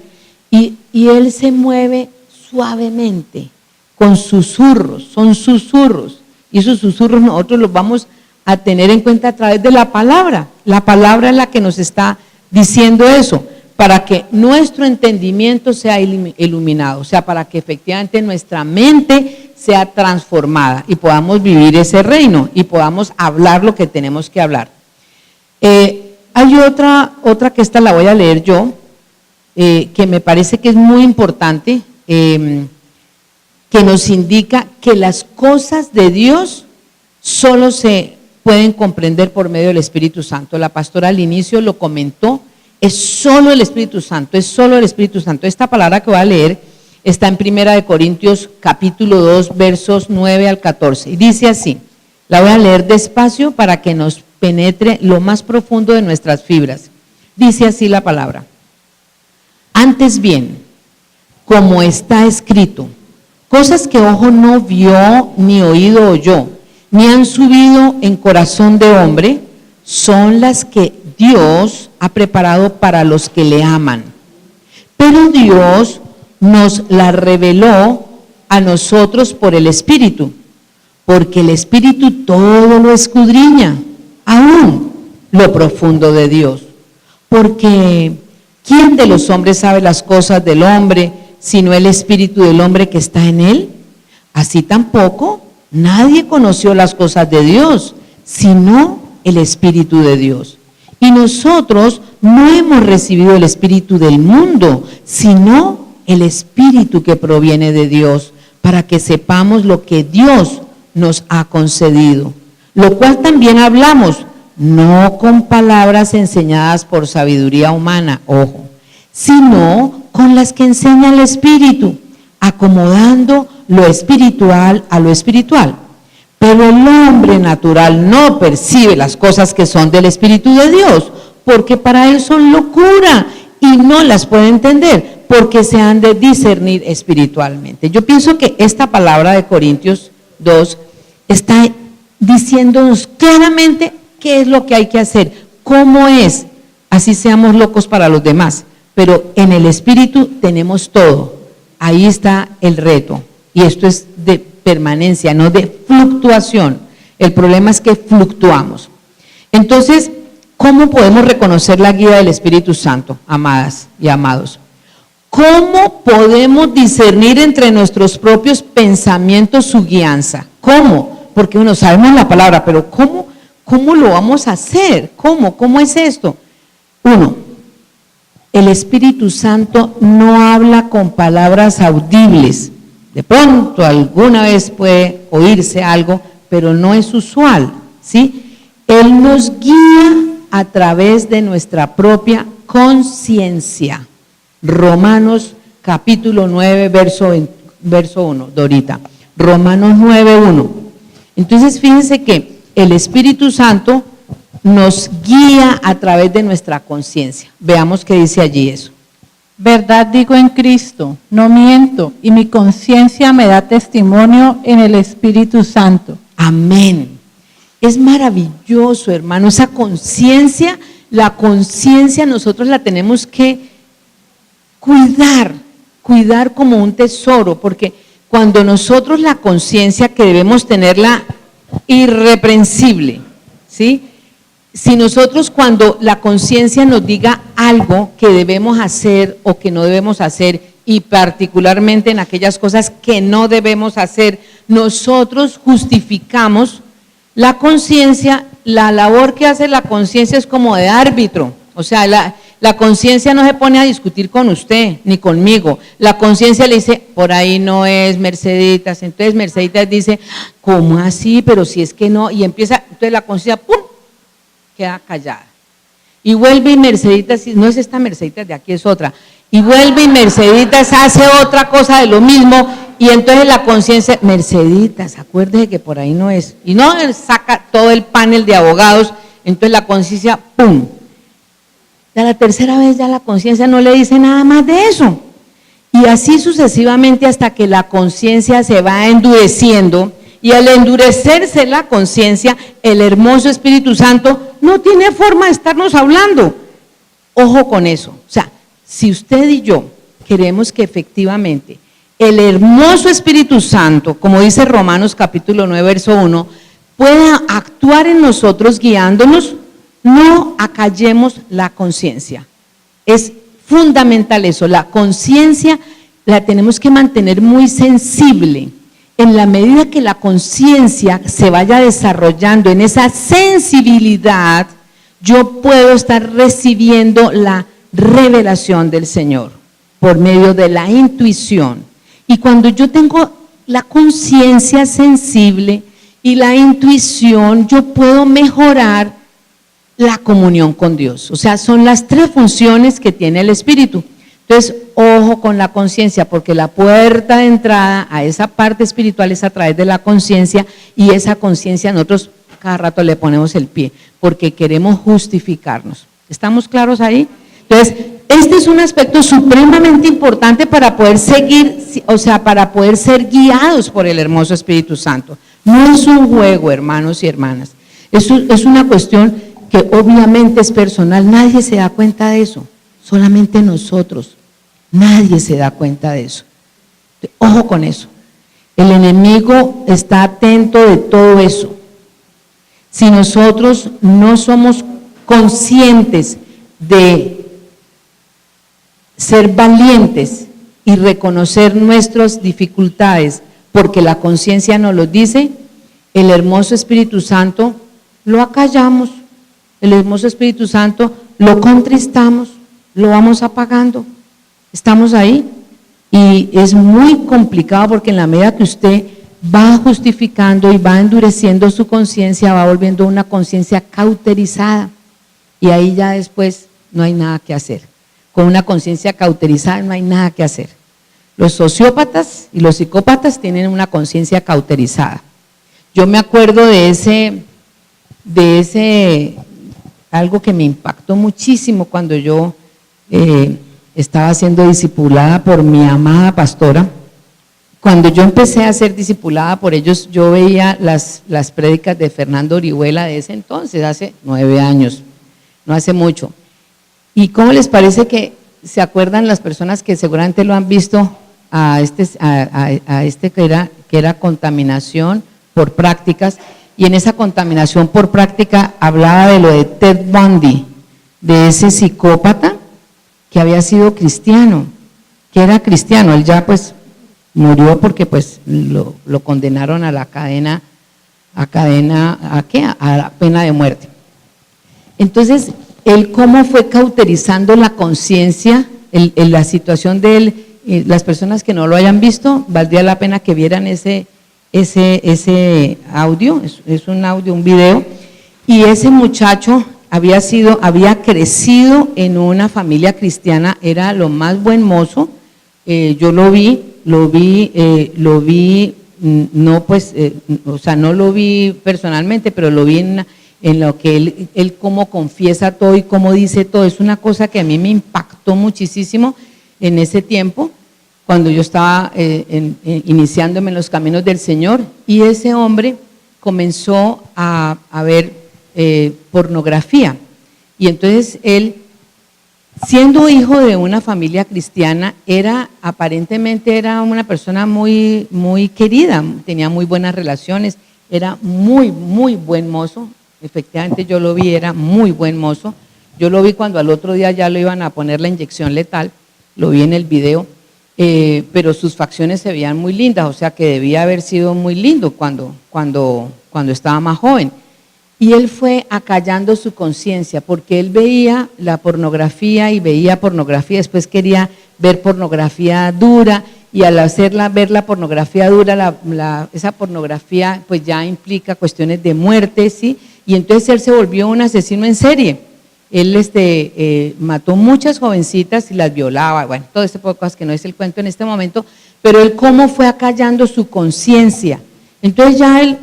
C: y Él se mueve suavemente, con susurros, son susurros. Y esos susurros nosotros los vamos a tener en cuenta a través de la palabra. La palabra es la que nos está diciendo eso, para que nuestro entendimiento sea iluminado, o sea, para que efectivamente nuestra mente sea transformada y podamos vivir ese reino y podamos hablar lo que tenemos que hablar. Hay otra que esta la voy a leer yo, que me parece que es muy importante, que nos indica que las cosas de Dios solo se pueden comprender por medio del Espíritu Santo. La pastora al inicio lo comentó, es solo el Espíritu Santo, es solo el Espíritu Santo. Esta palabra que voy a leer está en 1 Corintios capítulo 2, versos 9 al 14, y dice así, la voy a leer despacio para que nos penetre lo más profundo de nuestras fibras. Dice así la palabra: antes bien, como está escrito, cosas que ojo no vio, ni oído oyó, ni han subido en corazón de hombre, son las que Dios ha preparado para los que le aman. Pero Dios nos las reveló a nosotros por el Espíritu, porque el Espíritu todo lo escudriña, aún lo profundo de Dios. Porque ¿quién de los hombres sabe las cosas del hombre, sino el Espíritu del hombre que está en él? Así tampoco nadie conoció las cosas de Dios, sino el Espíritu de Dios. Y nosotros no hemos recibido el Espíritu del mundo, sino el Espíritu que proviene de Dios, para que sepamos lo que Dios nos ha concedido. Lo cual también hablamos, no con palabras enseñadas por sabiduría humana, ojo, sino con las que enseña el Espíritu, acomodando lo espiritual a lo espiritual. Pero el hombre natural no percibe las cosas que son del Espíritu de Dios, porque para él son locura y no las puede entender, porque se han de discernir espiritualmente. Yo pienso que esta palabra de Corintios 2 está diciéndonos claramente qué es lo que hay que hacer, cómo es, así seamos locos para los demás, pero en el Espíritu tenemos todo. Ahí está el reto, y esto es de permanencia, no de fluctuación. El problema es que fluctuamos. Entonces, ¿cómo podemos reconocer la guía del Espíritu Santo, amadas y amados? ¿Cómo podemos discernir entre nuestros propios pensamientos su guianza? ¿Cómo? Porque uno sabemos la palabra, pero ¿cómo lo vamos a hacer? ¿Cómo es esto? Uno, el Espíritu Santo no habla con palabras audibles. De pronto alguna vez puede oírse algo, pero no es usual, ¿sí? Él nos guía a través de nuestra propia conciencia. Romanos capítulo 9, verso 1, Dorita. Romanos 9, 1. Entonces fíjense que el Espíritu Santo nos guía a través de nuestra conciencia. Veamos qué dice allí eso.
D: Verdad digo en Cristo, no miento, y mi conciencia me da testimonio en el Espíritu Santo.
C: Amén. Es maravilloso, hermano, esa conciencia, la conciencia nosotros la tenemos que cuidar como un tesoro, porque cuando nosotros la conciencia, que debemos tenerla irreprensible, ¿sí? Si nosotros, cuando la conciencia nos diga algo que debemos hacer o que no debemos hacer, y particularmente en aquellas cosas que no debemos hacer, nosotros justificamos la conciencia. La labor que hace la conciencia es como de árbitro, o sea, la conciencia no se pone a discutir con usted ni conmigo. La conciencia le dice, por ahí no es, Merceditas. Entonces Merceditas dice, ¿cómo así? Pero si es que no. Y empieza, entonces la conciencia, ¡pum!, queda callada. Y vuelve y Merceditas, no es esta Merceditas de aquí, es otra. Y vuelve y Merceditas hace otra cosa de lo mismo. Y entonces la conciencia, Merceditas, acuérdese que por ahí no es. Y no saca todo el panel de abogados. Entonces la conciencia, ¡pum! A la tercera vez ya la conciencia no le dice nada más de eso. Y así sucesivamente hasta que la conciencia se va endureciendo. Y al endurecerse la conciencia, el hermoso Espíritu Santo no tiene forma de estarnos hablando. Ojo con eso. O sea, si usted y yo queremos que efectivamente el hermoso Espíritu Santo, como dice Romanos capítulo 9, verso 1, pueda actuar en nosotros guiándonos, no acallemos la conciencia. Es fundamental eso, la conciencia la tenemos que mantener muy sensible. En la medida que la conciencia se vaya desarrollando en esa sensibilidad, yo puedo estar recibiendo la revelación del Señor por medio de la intuición. Y cuando yo tengo la conciencia sensible y la intuición, yo puedo mejorar la comunión con Dios. O sea, son las tres funciones que tiene el Espíritu. Entonces, ojo con la conciencia, porque la puerta de entrada a esa parte espiritual es a través de la conciencia, y esa conciencia nosotros cada rato le ponemos el pie, porque queremos justificarnos. ¿Estamos claros ahí? Entonces, este es un aspecto supremamente importante para poder seguir, o sea, para poder ser guiados por el hermoso Espíritu Santo. No es un juego, hermanos y hermanas. Es una cuestión que obviamente es personal. Nadie se da cuenta de eso, solamente nosotros. Nadie se da cuenta de eso. Ojo con eso. El enemigo está atento de todo eso. Si nosotros no somos conscientes de ser valientes y reconocer nuestras dificultades, porque la conciencia nos lo dice, el hermoso Espíritu Santo lo acallamos, el hermoso Espíritu Santo lo contristamos, lo vamos apagando. Estamos ahí, y es muy complicado, porque en la medida que usted va justificando y va endureciendo su conciencia, va volviendo una conciencia cauterizada, y ahí ya después no hay nada que hacer. Con una conciencia cauterizada no hay nada que hacer. Los sociópatas y los psicópatas tienen una conciencia cauterizada. Yo me acuerdo de ese algo que me impactó muchísimo cuando yo estaba siendo discipulada por mi amada pastora. Cuando yo empecé a ser discipulada por ellos, yo veía las prédicas de Fernando Orihuela de ese entonces, hace 9 años, no hace mucho. ¿Y cómo les parece que se acuerdan las personas que seguramente lo han visto a este que era contaminación por prácticas? Y en esa contaminación por práctica hablaba de lo de Ted Bundy, de ese psicópata que había sido cristiano, que era cristiano. Él ya pues murió porque pues lo condenaron a la cadena, ¿a qué? A la pena de muerte. Entonces, él cómo fue cauterizando la conciencia, la situación de él. Las personas que no lo hayan visto, valdría la pena que vieran ese audio, es un audio, un video. Y ese muchacho había crecido en una familia cristiana, era lo más buen mozo. Yo lo vi, no pues, o sea, no lo vi personalmente, pero lo vi en lo que él cómo confiesa todo y cómo dice todo. Es una cosa que a mí me impactó muchísimo en ese tiempo, cuando yo estaba iniciándome en los caminos del Señor. Y ese hombre comenzó a ver pornografía, y entonces él, siendo hijo de una familia cristiana, aparentemente era una persona muy, muy querida, tenía muy buenas relaciones, era muy, muy buen mozo. Efectivamente yo lo vi, era muy buen mozo. Yo lo vi cuando al otro día ya lo iban a poner la inyección letal, lo vi en el video, pero sus facciones se veían muy lindas, o sea que debía haber sido muy lindo cuando estaba más joven. Y él fue acallando su conciencia, porque él veía la pornografía y veía pornografía, después quería ver pornografía dura, y al ver la pornografía dura, esa pornografía pues ya implica cuestiones de muerte, ¿sí? Y entonces él se volvió un asesino en serie. Él mató muchas jovencitas y las violaba, bueno, todo ese tipo de cosas que no es el cuento en este momento, pero él cómo fue acallando su conciencia. Entonces ya él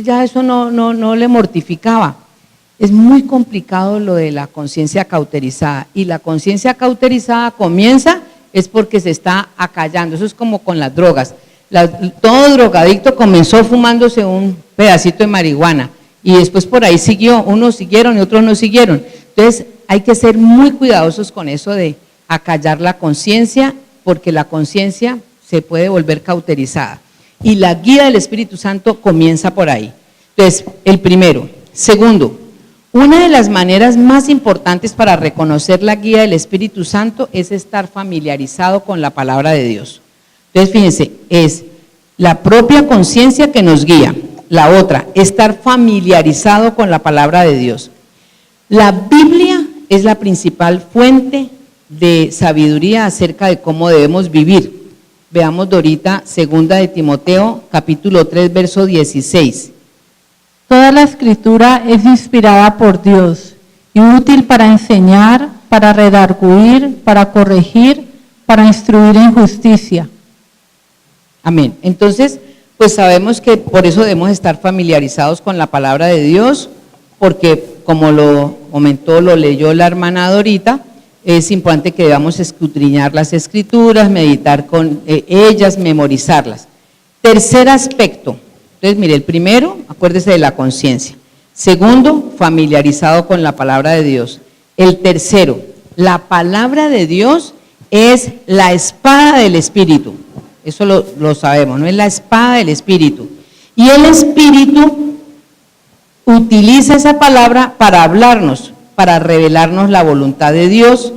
C: ya eso no le mortificaba. Es muy complicado lo de la conciencia cauterizada, y la conciencia cauterizada comienza es porque se está acallando. Eso es como con las drogas. Todo drogadicto comenzó fumándose un pedacito de marihuana y después por ahí siguió, unos siguieron y otros no siguieron. Entonces hay que ser muy cuidadosos con eso de acallar la conciencia, porque la conciencia se puede volver cauterizada. Y la guía del Espíritu Santo comienza por ahí. Entonces, el primero. Segundo, una de las maneras más importantes para reconocer la guía del Espíritu Santo es estar familiarizado con la palabra de Dios. Entonces, fíjense, es la propia conciencia que nos guía. La otra, estar familiarizado con la palabra de Dios. La Biblia es la principal fuente de sabiduría acerca de cómo debemos vivir. Veamos ahorita 2 de Timoteo, capítulo 3, verso 16.
D: Toda la escritura es inspirada por Dios y útil para enseñar, para redarguir, para corregir, para instruir en justicia.
C: Amén. Entonces, pues sabemos que por eso debemos estar familiarizados con la palabra de Dios, porque como lo comentó, lo leyó la hermana Dorita, es importante que debamos escudriñar las escrituras, meditar con ellas, memorizarlas. Tercer aspecto. Entonces, mire, el primero, acuérdese de la conciencia. Segundo, familiarizado con la palabra de Dios. El tercero, la palabra de Dios es la espada del Espíritu. Eso lo sabemos, ¿no? Es la espada del Espíritu. Y el Espíritu utiliza esa palabra para hablarnos, para revelarnos la voluntad de Dios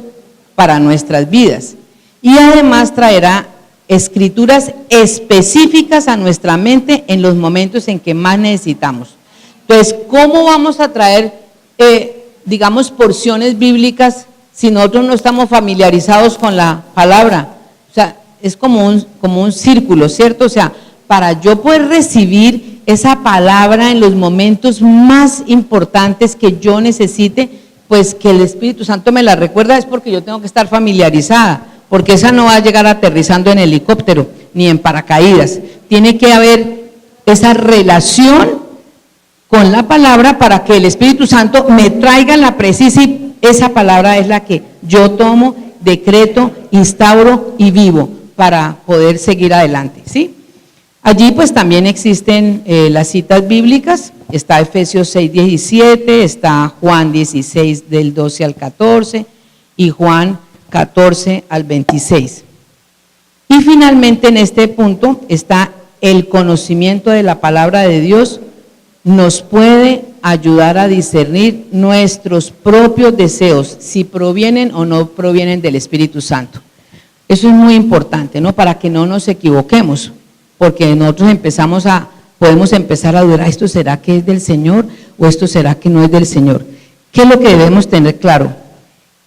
C: para nuestras vidas. Y además traerá escrituras específicas a nuestra mente en los momentos en que más necesitamos. Entonces, ¿cómo vamos a traer, digamos, porciones bíblicas si nosotros no estamos familiarizados con la palabra? O sea, es como un círculo, ¿cierto? O sea, para yo poder recibir esa palabra en los momentos más importantes que yo necesite, pues que el Espíritu Santo me la recuerda, es porque yo tengo que estar familiarizada, porque esa no va a llegar aterrizando en helicóptero ni en paracaídas. Tiene que haber esa relación con la palabra para que el Espíritu Santo me traiga la precisa, y esa palabra es la que yo tomo, decreto, instauro y vivo para poder seguir adelante, ¿sí? Allí pues también existen las citas bíblicas, está Efesios 6:17, está Juan 16 del 12 al 14 y Juan 14 al 26. Y finalmente en este punto está el conocimiento de la palabra de Dios, nos puede ayudar a discernir nuestros propios deseos, si provienen o no provienen del Espíritu Santo. Eso es muy importante, ¿no? Para que no nos equivoquemos, porque nosotros podemos empezar a dudar, ¿esto será que es del Señor o esto será que no es del Señor? ¿Qué es lo que debemos tener claro?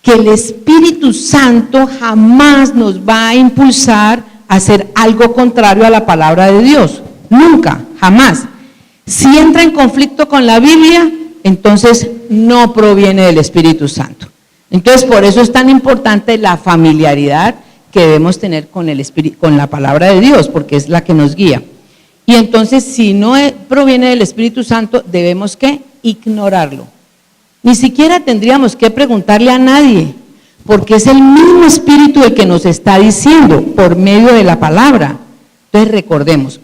C: Que el Espíritu Santo jamás nos va a impulsar a hacer algo contrario a la palabra de Dios, nunca, jamás. Si entra en conflicto con la Biblia, entonces no proviene del Espíritu Santo. Entonces, por eso es tan importante la familiaridad que debemos tener con la palabra de Dios, porque es la que nos guía. Y entonces, si no proviene del Espíritu Santo, debemos ¿qué? Ignorarlo. Ni siquiera tendríamos que preguntarle a nadie, porque es el mismo Espíritu el que nos está diciendo por medio de la palabra. Entonces recordemos,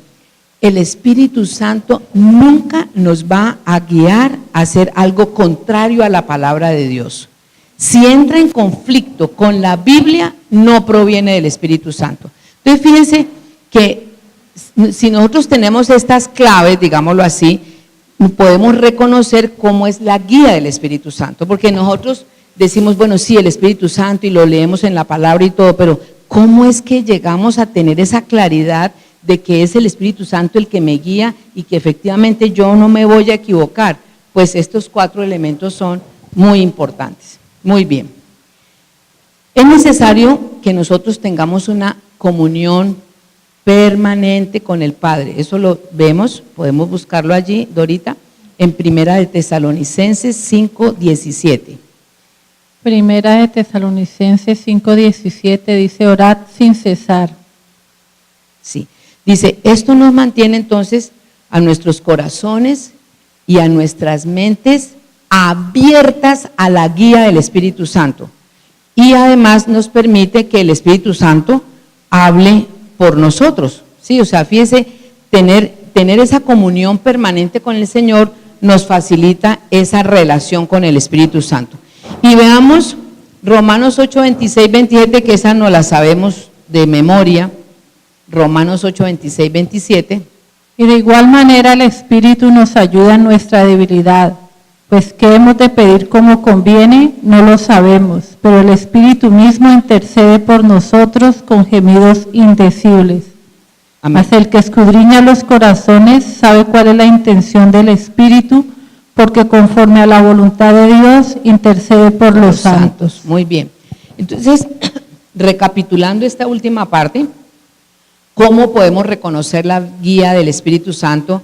C: el Espíritu Santo nunca nos va a guiar a hacer algo contrario a la palabra de Dios. Si entra en conflicto con la Biblia, no proviene del Espíritu Santo. Entonces fíjense que si nosotros tenemos estas claves, digámoslo así, podemos reconocer cómo es la guía del Espíritu Santo, porque nosotros decimos, bueno, sí, el Espíritu Santo y lo leemos en la palabra y todo, pero ¿cómo es que llegamos a tener esa claridad de que es el Espíritu Santo el que me guía y que efectivamente yo no me voy a equivocar, pues estos 4 elementos son muy importantes. Muy bien. Es necesario que nosotros tengamos una comunión permanente con el Padre. Eso lo vemos, podemos buscarlo allí, Dorita, en Primera de Tesalonicenses 5:17.
D: Primera de Tesalonicenses 5:17 dice, orad sin cesar.
C: Sí, dice, esto nos mantiene entonces a nuestros corazones y a nuestras mentes abiertas a la guía del Espíritu Santo. Y además nos permite que el Espíritu Santo hable por nosotros. Sí, o sea, fíjese, tener esa comunión permanente con el Señor nos facilita esa relación con el Espíritu Santo. Y veamos Romanos 8:26-27, que esa no la sabemos de memoria. Romanos 8:26-27.
D: Y de igual manera el Espíritu nos ayuda en nuestra debilidad, pues qué hemos de pedir como conviene, no lo sabemos, pero el Espíritu mismo intercede por nosotros con gemidos indecibles.
C: Amén.
D: Mas el que escudriña los corazones sabe cuál es la intención del Espíritu, porque conforme a la voluntad de Dios intercede por los santos.
C: Muy bien. Entonces, recapitulando esta última parte, ¿cómo podemos reconocer la guía del Espíritu Santo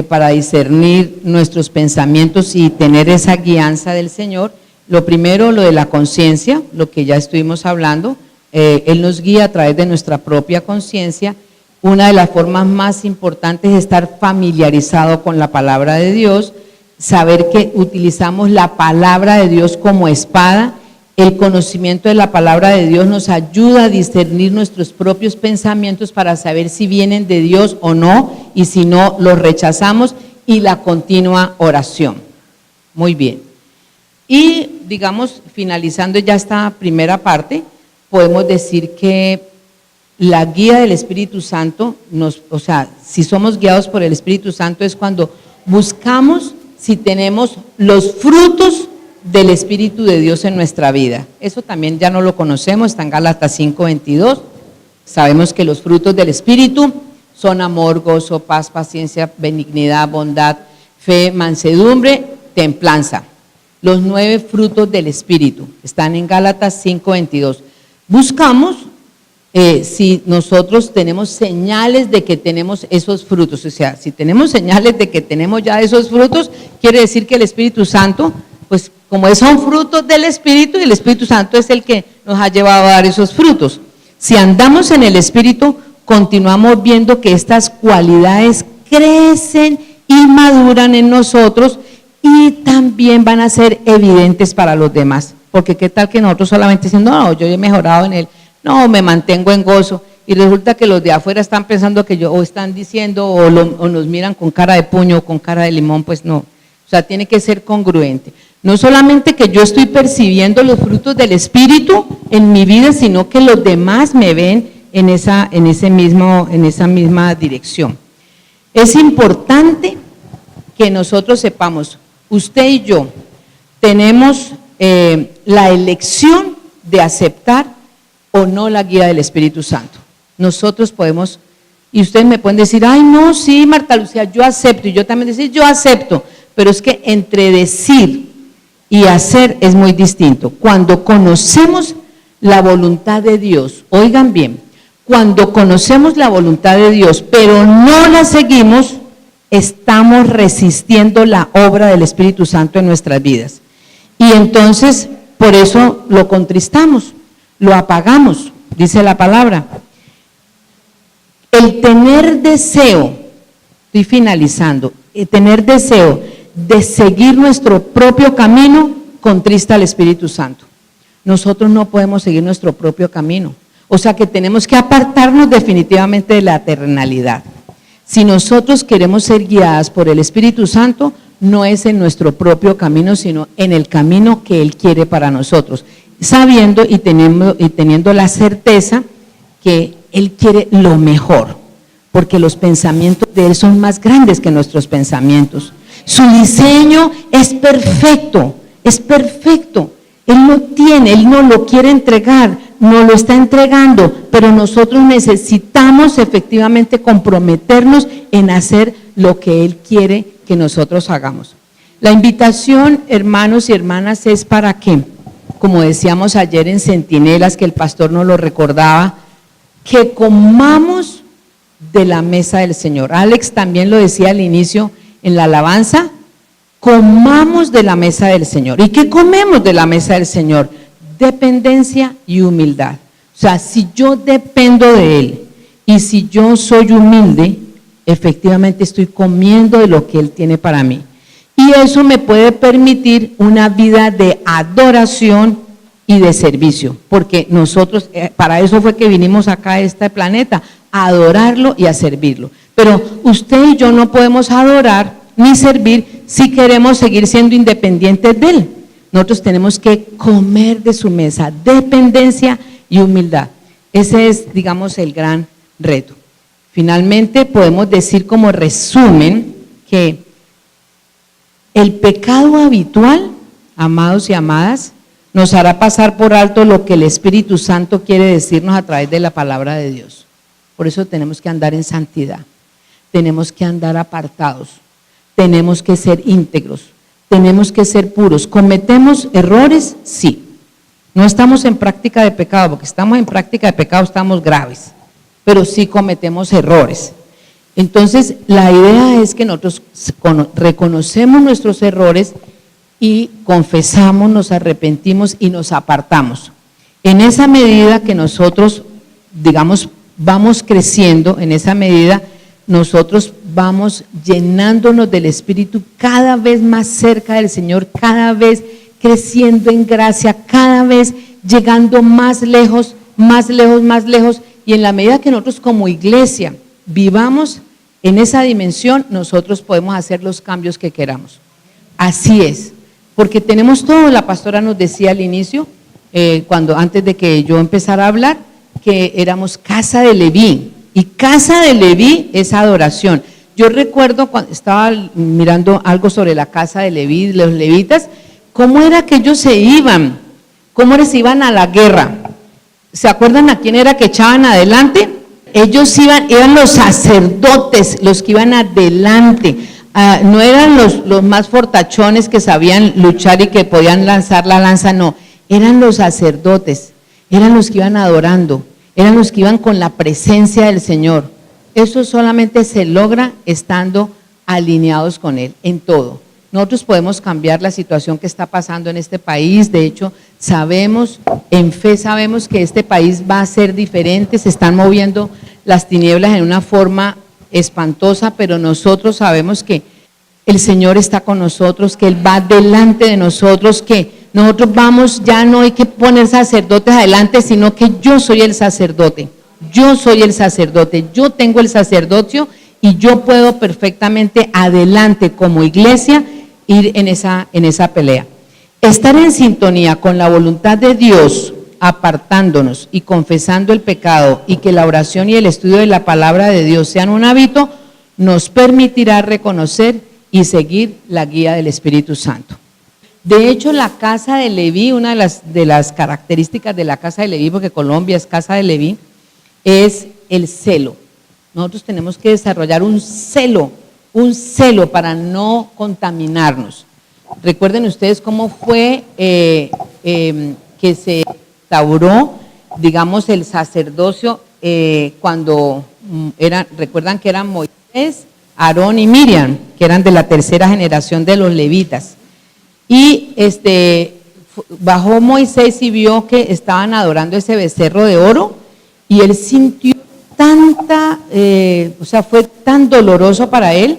C: para discernir nuestros pensamientos y tener esa guianza del Señor? Lo primero, lo de la conciencia, lo que ya estuvimos hablando. Él nos guía a través de nuestra propia conciencia. Una de las formas más importantes es estar familiarizado con la palabra de Dios, saber que utilizamos la palabra de Dios como espada. El conocimiento de la palabra de Dios nos ayuda a discernir nuestros propios pensamientos para saber si vienen de Dios o no, y si no, los rechazamos, y la continua oración. Muy bien. Y digamos, finalizando ya esta primera parte, podemos decir que la guía del Espíritu Santo, o sea, si somos guiados por el Espíritu Santo es cuando buscamos si tenemos los frutos del Espíritu de Dios en nuestra vida. Eso también ya no lo conocemos, está en Gálatas 5:22. Sabemos que los frutos del Espíritu son amor, gozo, paz, paciencia, benignidad, bondad, fe, mansedumbre, templanza. Los 9 frutos del Espíritu están en Gálatas 5:22. Buscamos si nosotros tenemos señales de que tenemos esos frutos. O sea, si tenemos señales de que tenemos ya esos frutos, quiere decir que el Espíritu Santo, pues como son frutos del Espíritu, y el Espíritu Santo es el que nos ha llevado a dar esos frutos. Si andamos en el Espíritu, continuamos viendo que estas cualidades crecen y maduran en nosotros, y también van a ser evidentes para los demás. Porque qué tal que nosotros solamente diciendo, no, yo he mejorado en él, no, me mantengo en gozo, y resulta que los de afuera están pensando que yo, o están diciendo, o nos miran con cara de puño o con cara de limón. Pues no, o sea, tiene que ser congruente. No solamente que yo estoy percibiendo los frutos del Espíritu en mi vida, sino que los demás me ven en esa misma dirección. Es importante que nosotros sepamos, usted y yo tenemos la elección de aceptar o no la guía del Espíritu Santo. Nosotros podemos, y ustedes me pueden decir, ay no, sí, Marta Lucía, yo acepto, y yo también decir, yo acepto, pero es que entre decir y hacer es muy distinto. Cuando conocemos la voluntad de Dios, oigan bien, cuando conocemos la voluntad de Dios, pero no la seguimos, estamos resistiendo la obra del Espíritu Santo en nuestras vidas. Y entonces, por eso lo contristamos, lo apagamos, dice la palabra. El tener deseo, estoy finalizando, el tener deseo de seguir nuestro propio camino contrista al Espíritu Santo. Nosotros no podemos seguir nuestro propio camino. O sea que tenemos que apartarnos definitivamente de la terrenalidad. Si nosotros queremos ser guiadas por el Espíritu Santo, no es en nuestro propio camino, sino en el camino que Él quiere para nosotros, sabiendo y teniendo la certeza que Él quiere lo mejor, porque los pensamientos de Él son más grandes que nuestros pensamientos. Su diseño es perfecto, es perfecto. Él no lo quiere entregar, nos lo está entregando, pero nosotros necesitamos efectivamente comprometernos en hacer lo que Él quiere que nosotros hagamos. La invitación, hermanos y hermanas, es para que, como decíamos ayer en Centinelas, que el pastor nos lo recordaba, que comamos de la mesa del Señor. Alex también lo decía al inicio en la alabanza, comamos de la mesa del Señor. ¿Y qué comemos de la mesa del Señor? Dependencia y humildad. O sea, si yo dependo de Él y si yo soy humilde, efectivamente estoy comiendo de lo que Él tiene para mí. Y eso me puede permitir una vida de adoración y de servicio, porque nosotros, para eso fue que vinimos acá a este planeta, a adorarlo y a servirlo. Pero usted y yo no podemos adorar ni servir si queremos seguir siendo independientes de Él. Nosotros tenemos que comer de su mesa, dependencia y humildad. Ese es, digamos, el gran reto. Finalmente, podemos decir como resumen que el pecado habitual, amados y amadas, nos hará pasar por alto lo que el Espíritu Santo quiere decirnos a través de la palabra de Dios. Por eso tenemos que andar en santidad, tenemos que andar apartados, tenemos que ser íntegros, tenemos que ser puros. ¿Cometemos errores? Sí. No estamos en práctica de pecado, porque estamos en práctica de pecado estamos graves, pero sí cometemos errores. Entonces, la idea es que nosotros reconocemos nuestros errores y confesamos, nos arrepentimos y nos apartamos. En esa medida que nosotros, digamos, vamos creciendo, en esa medida nosotros vamos llenándonos del Espíritu cada vez más cerca del Señor, cada vez creciendo en gracia, cada vez llegando más lejos, más lejos, más lejos. Y en la medida que nosotros como iglesia vivamos en esa dimensión, nosotros podemos hacer los cambios que queramos. Así es, porque tenemos todo. La pastora nos decía al inicio, antes de que yo empezara a hablar, que éramos casa de Leví, y casa de Leví es adoración. Yo recuerdo cuando estaba mirando algo sobre la casa de Leví, los levitas, cómo era que ellos se iban, se iban a la guerra. ¿Se acuerdan a quién era que echaban adelante? Ellos eran los sacerdotes los que iban adelante. No eran los más fortachones que sabían luchar y que podían lanzar la lanza, no, eran los sacerdotes, eran los que iban adorando, eran los que iban con la presencia del Señor. Eso solamente se logra estando alineados con Él en todo. Nosotros podemos cambiar la situación que está pasando en este país. De hecho, sabemos, en fe sabemos que este país va a ser diferente. Se están moviendo las tinieblas en una forma espantosa, pero nosotros sabemos que el Señor está con nosotros, que Él va delante de nosotros, que nosotros vamos, ya no hay que poner sacerdotes adelante, sino que yo soy el sacerdote. Yo soy el sacerdote, yo tengo el sacerdocio y yo puedo perfectamente adelante como iglesia ir en esa pelea. Estar en sintonía con la voluntad de Dios, apartándonos y confesando el pecado, y que la oración y el estudio de la palabra de Dios sean un hábito, nos permitirá reconocer y seguir la guía del Espíritu Santo. De hecho, la casa de Leví, una de las características de la casa de Leví, porque Colombia es casa de Leví, es el celo. Nosotros tenemos que desarrollar un celo para no contaminarnos. Recuerden ustedes cómo fue que se instauró, digamos, el sacerdocio cuando recuerdan que eran Moisés, Aarón y Miriam, que eran de la tercera generación de los levitas. Y bajó Moisés y vio que estaban adorando ese becerro de oro, y él sintió fue tan doloroso para él,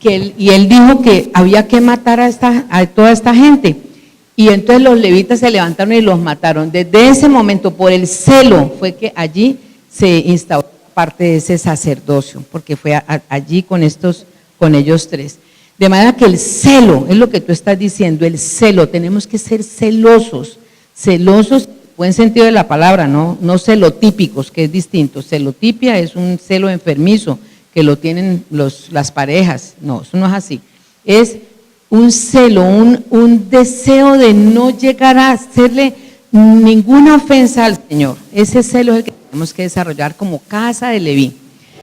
C: y él dijo que había que matar a toda esta gente. Y entonces los levitas se levantaron y los mataron. Desde ese momento, por el celo, fue que allí se instauró parte de ese sacerdocio, porque fue allí con ellos tres. De manera que el celo, es lo que tú estás diciendo, el celo, tenemos que ser celosos, buen sentido de la palabra, no celotípicos, que es distinto. Celotipia es un celo enfermizo que lo tienen las parejas. No, eso no es así. Es un celo, un deseo de no llegar a hacerle ninguna ofensa al Señor. Ese celo es el que tenemos que desarrollar como casa de Leví.